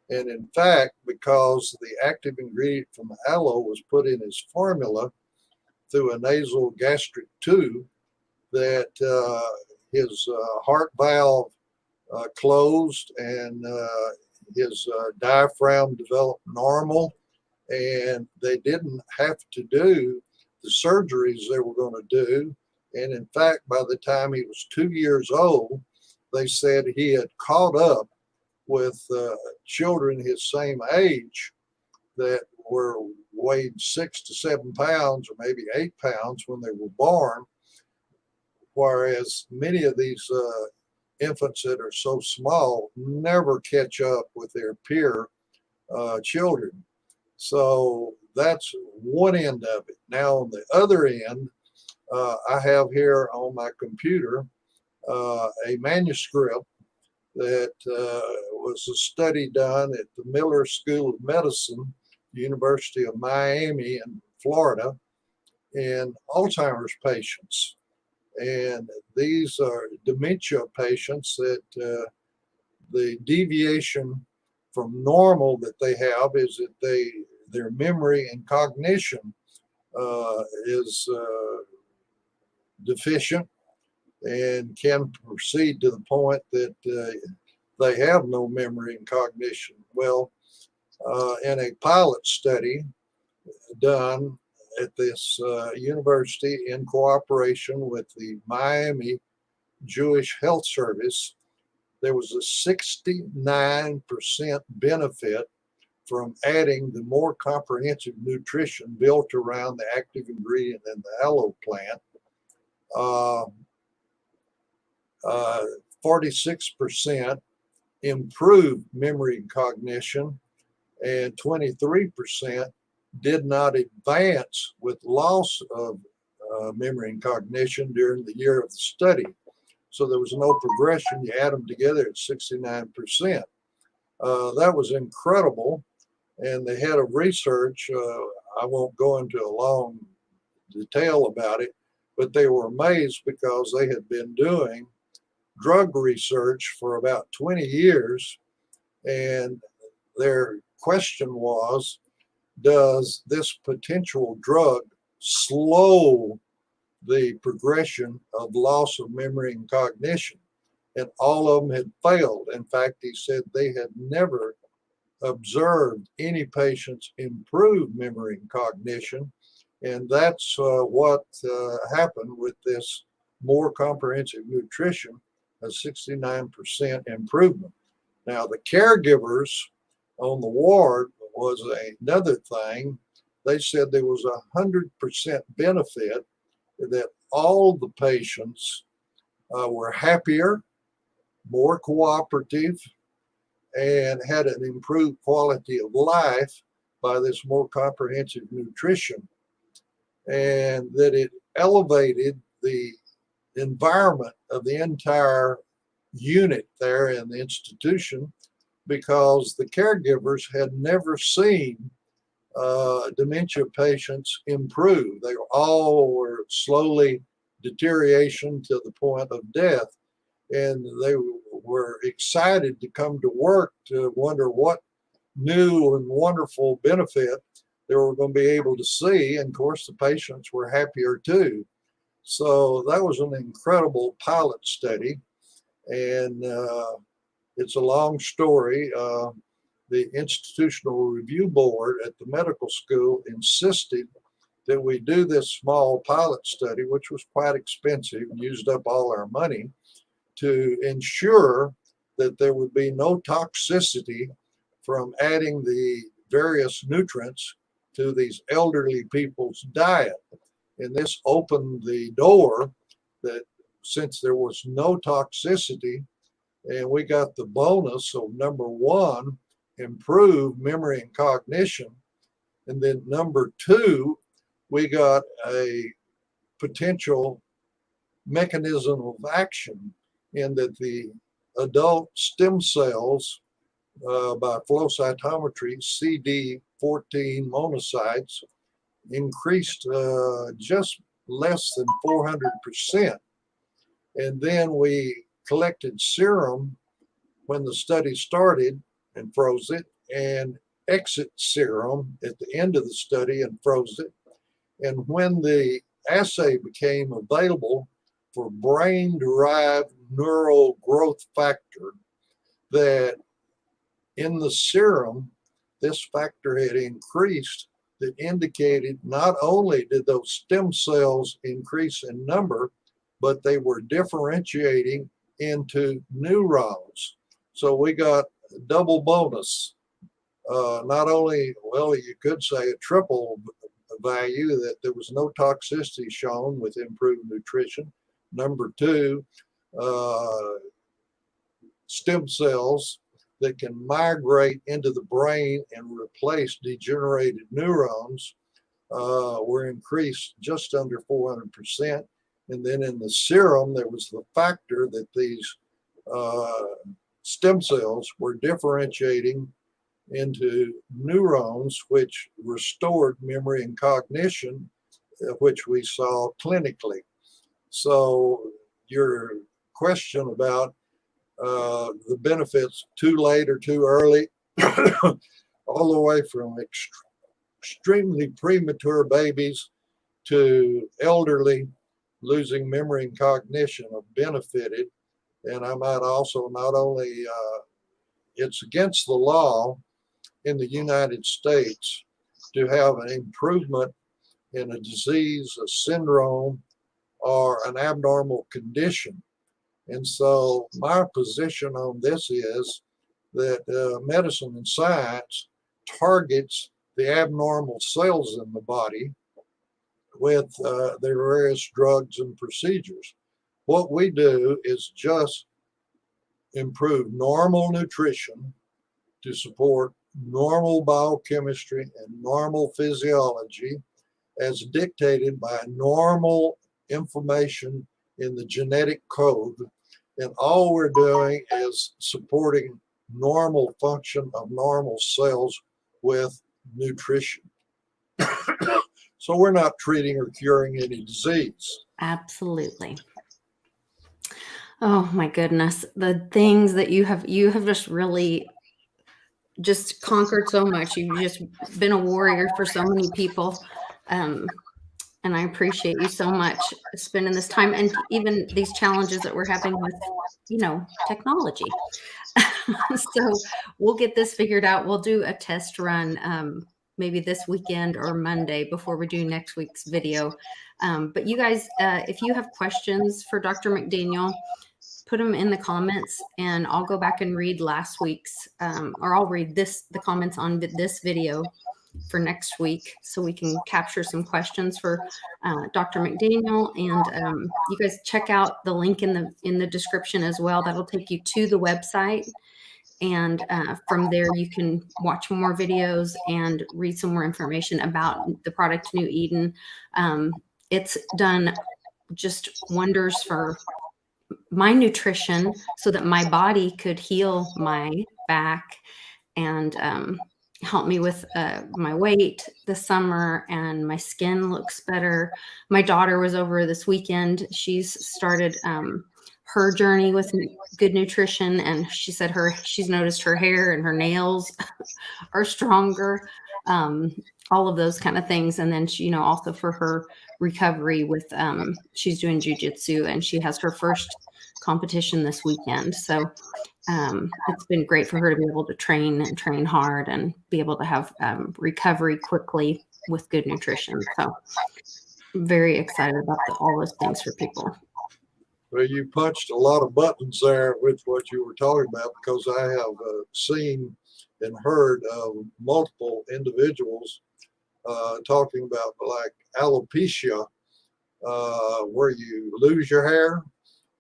And in fact, because the active ingredient from the aloe was put in his formula through a nasal gastric tube, that his heart valve closed and his diaphragm developed normal, and they didn't have to do the surgeries they were going to do. And in fact, by the time he was 2 years old, they said he had caught up with children his same age that were weighed 6 to 7 pounds or maybe 8 pounds when they were born, whereas many of these infants that are so small never catch up with their peer children. So that's one end of it. Now on the other end, I have here on my computer a manuscript that was a study done at the Miller School of Medicine, University of Miami in Florida, in Alzheimer's patients. And these are dementia patients that the deviation from normal that they have is that their memory and cognition is deficient and can proceed to the point that they have no memory and cognition. Well, in a pilot study done at this university in cooperation with the Miami Jewish Health Service, there was a 69% benefit from adding the more comprehensive nutrition built around the active ingredient in the aloe plant. 46% improved memory and cognition, and 23% did not advance with loss of memory and cognition during the year of the study. So there was no progression. You add them together, it's 69%. That was incredible. And the head of research, I won't go into a long detail about it, but they were amazed because they had been doing drug research for about 20 years. And their question was, does this potential drug slow the progression of loss of memory and cognition? And all of them had failed. In fact, he said they had never observed any patients improve memory and cognition. And that's what happened with this more comprehensive nutrition, a 69% improvement. Now, the caregivers on the ward was another thing. They said there was 100% benefit, that all the patients were happier, more cooperative, and had an improved quality of life by this more comprehensive nutrition, and that it elevated the environment of the entire unit there in the institution, because the caregivers had never seen dementia patients improve. They all were slowly deterioration to the point of death. And they were excited to come to work to wonder what new and wonderful benefit they were going to be able to see. And of course, the patients were happier too. So that was an incredible pilot study. And it's a long story. The Institutional Review Board at the medical school insisted that we do this small pilot study, which was quite expensive and used up all our money, to ensure that there would be no toxicity from adding the various nutrients to these elderly people's diet. And this opened the door that, since there was no toxicity, and we got the bonus of number one, improved memory and cognition, and then number two, we got a potential mechanism of action in that the adult stem cells by flow cytometry, CD14 monocytes, increased just less than 400%. And then we collected serum when the study started and froze it, and exit serum at the end of the study and froze it. And when the assay became available for brain-derived neural growth factor, that in the serum, this factor had increased, that indicated not only did those stem cells increase in number, but they were differentiating into neurons. So we got a double bonus. Not only, well, you could say a triple value, that there was no toxicity shown with improved nutrition. Number two, stem cells that can migrate into the brain and replace degenerated neurons were increased just under 400%. And then in the serum, there was the factor that these stem cells were differentiating into neurons, which restored memory and cognition, which we saw clinically. So your question about the benefits too late or too early, all the way from extremely premature babies to elderly losing memory and cognition have benefited. And I might also not only, it's against the law in the United States to have an improvement in a disease, a syndrome, or an abnormal condition. And so my position on this is that medicine and science targets the abnormal cells in the body with their various drugs and procedures. What we do is just improve normal nutrition to support normal biochemistry and normal physiology as dictated by normal information in the genetic code. And all we're doing is supporting normal function of normal cells with nutrition. So we're not treating or curing any disease. Absolutely. Oh my goodness. The things that you have just really just conquered so much. You've just been a warrior for so many people. And I appreciate you so much spending this time and even these challenges that we're having with, technology. So we'll get this figured out. We'll do a test run maybe this weekend or Monday before we do next week's video. But you guys, if you have questions for Dr. McDaniel, put them in the comments and I'll go back and read last week's, or I'll read the comments on this video for next week so we can capture some questions for Dr. McDaniel. And you guys check out the link in the description as well. That'll take you to the website. And from there, you can watch more videos and read some more information about the product New Eden. It's done just wonders for my nutrition so that my body could heal my back and help me with my weight this summer, and my skin looks better. My daughter was over this weekend. She's started her journey with good nutrition, and she said she's noticed her hair and her nails are stronger, all of those kind of things. And then she, also for her recovery with she's doing jujitsu, and she has her first competition this weekend. So it's been great for her to be able to train hard and be able to have recovery quickly with good nutrition. So I'm very excited about all those things for people. Well, you punched a lot of buttons there with what you were talking about, because I have seen and heard of multiple individuals talking about like alopecia, where you lose your hair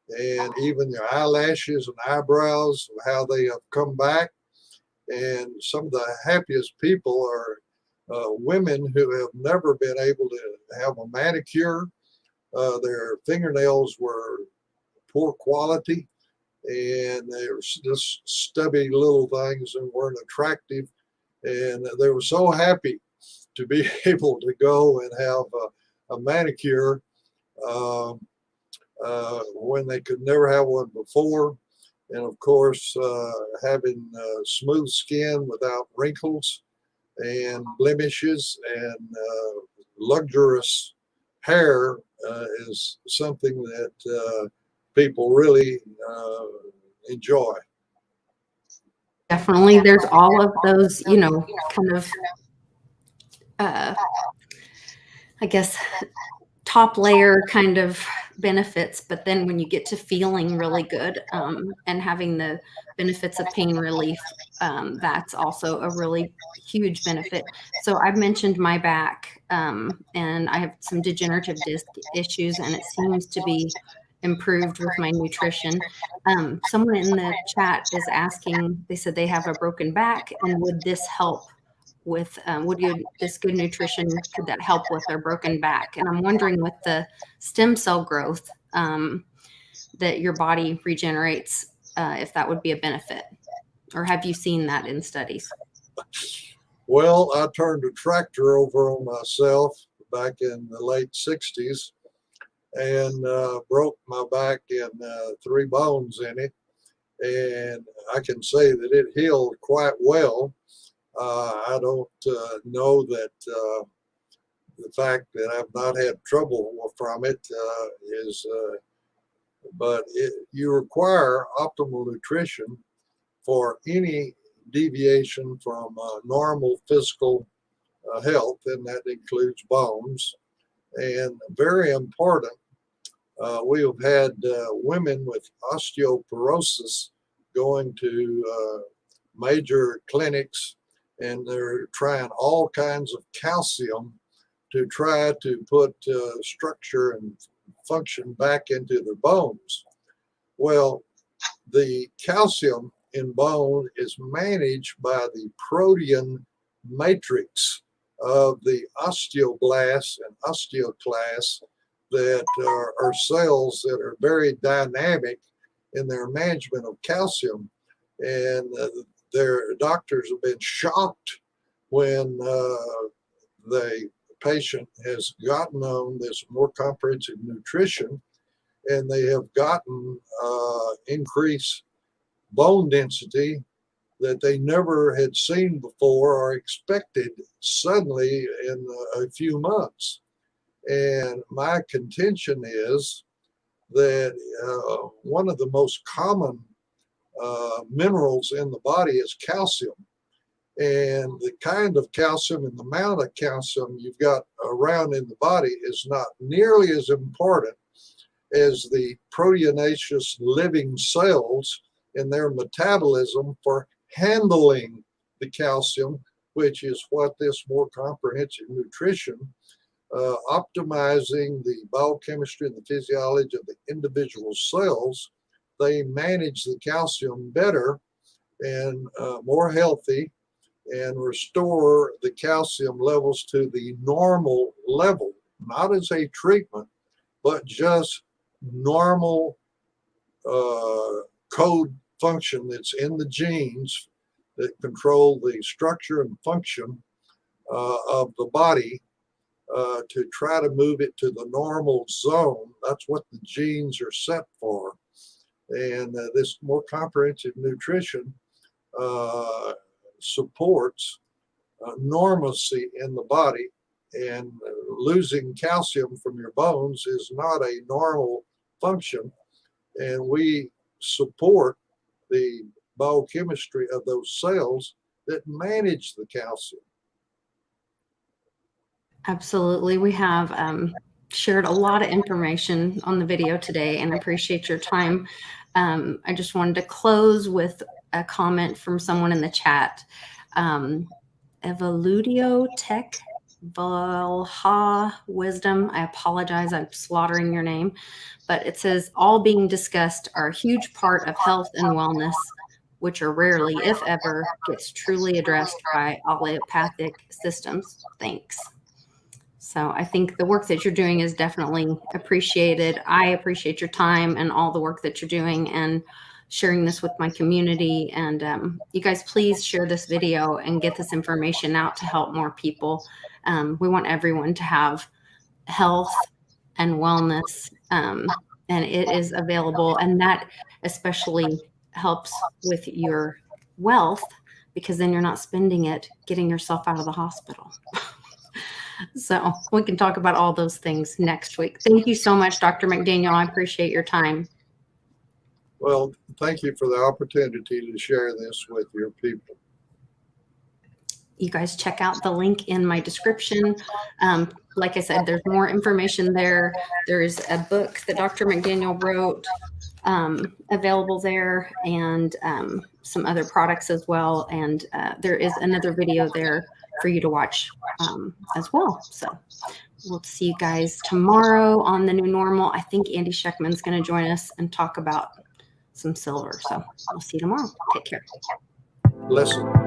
and even your eyelashes and eyebrows, how they have come back. And some of the happiest people are women who have never been able to have a manicure. Their fingernails were poor quality, and they were just stubby little things and weren't attractive. And they were so happy to be able to go and have a manicure when they could never have one before. And of course, having smooth skin without wrinkles and blemishes and luxurious hair is something that people really enjoy. Definitely. There's all of those, kind of, I guess, top layer kind of benefits. But then when you get to feeling really good and having the benefits of pain relief, that's also a really huge benefit. So I've mentioned my back and I have some degenerative disc issues, and it seems to be improved with my nutrition. Someone in the chat is asking, they said they have a broken back, and would this help with, this good nutrition, could that help with their broken back? And I'm wondering, with the stem cell growth that your body regenerates, if that would be a benefit, or have you seen that in studies? Well, I turned a tractor over on myself back in the late 60s and broke my back in 3 bones in it. And I can say that it healed quite well. I don't know that the fact that I've not had trouble from it but you require optimal nutrition for any deviation from normal physical health, and that includes bones. And very important, we have had women with osteoporosis going to major clinics, and they're trying all kinds of calcium to try to put structure and function back into their bones. Well, the calcium in bone is managed by the protein matrix of the osteoblasts and osteoclasts that are cells that are very dynamic in their management of calcium. And their doctors have been shocked when the patient has gotten on this more comprehensive nutrition, and they have gotten increased bone density that they never had seen before or expected suddenly in a few months. And my contention is that one of the most common minerals in the body is calcium. And the kind of calcium and the amount of calcium you've got around in the body is not nearly as important as the proteinaceous living cells in their metabolism for handling the calcium, which is what this more comprehensive nutrition, optimizing the biochemistry and the physiology of the individual cells, they manage the calcium better and more healthy, and restore the calcium levels to the normal level, not as a treatment, but just normal code function that's in the genes that control the structure and function of the body to try to move it to the normal zone. That's what the genes are set for. And this more comprehensive nutrition supports normalcy in the body, and losing calcium from your bones is not a normal function, and we support the biochemistry of those cells that manage the calcium. Absolutely. We have shared a lot of information on the video today, and I appreciate your time. I just wanted to close with a comment from someone in the chat. Evoludio Tech Valha Wisdom. I apologize, I'm slaughtering your name, but it says all being discussed are a huge part of health and wellness, which are rarely, if ever, gets truly addressed by allopathic systems. Thanks. So I think the work that you're doing is definitely appreciated. I appreciate your time and all the work that you're doing and sharing this with my community. And you guys, please share this video and get this information out to help more people. We want everyone to have health and wellness, and it is available. And that especially helps with your wealth, because then you're not spending it getting yourself out of the hospital. So we can talk about all those things next week. Thank you so much, Dr. McDaniel. I appreciate your time. Well, thank you for the opportunity to share this with your people. You guys check out the link in my description. Like I said, there's more information there. There's a book that Dr. McDaniel wrote available there, and some other products as well. And there is another video there for you to watch as well. So we'll see you guys tomorrow on The New Normal. I think Andy Scheckman's going to join us and talk about some silver. So we'll see you tomorrow. Take care. Listen.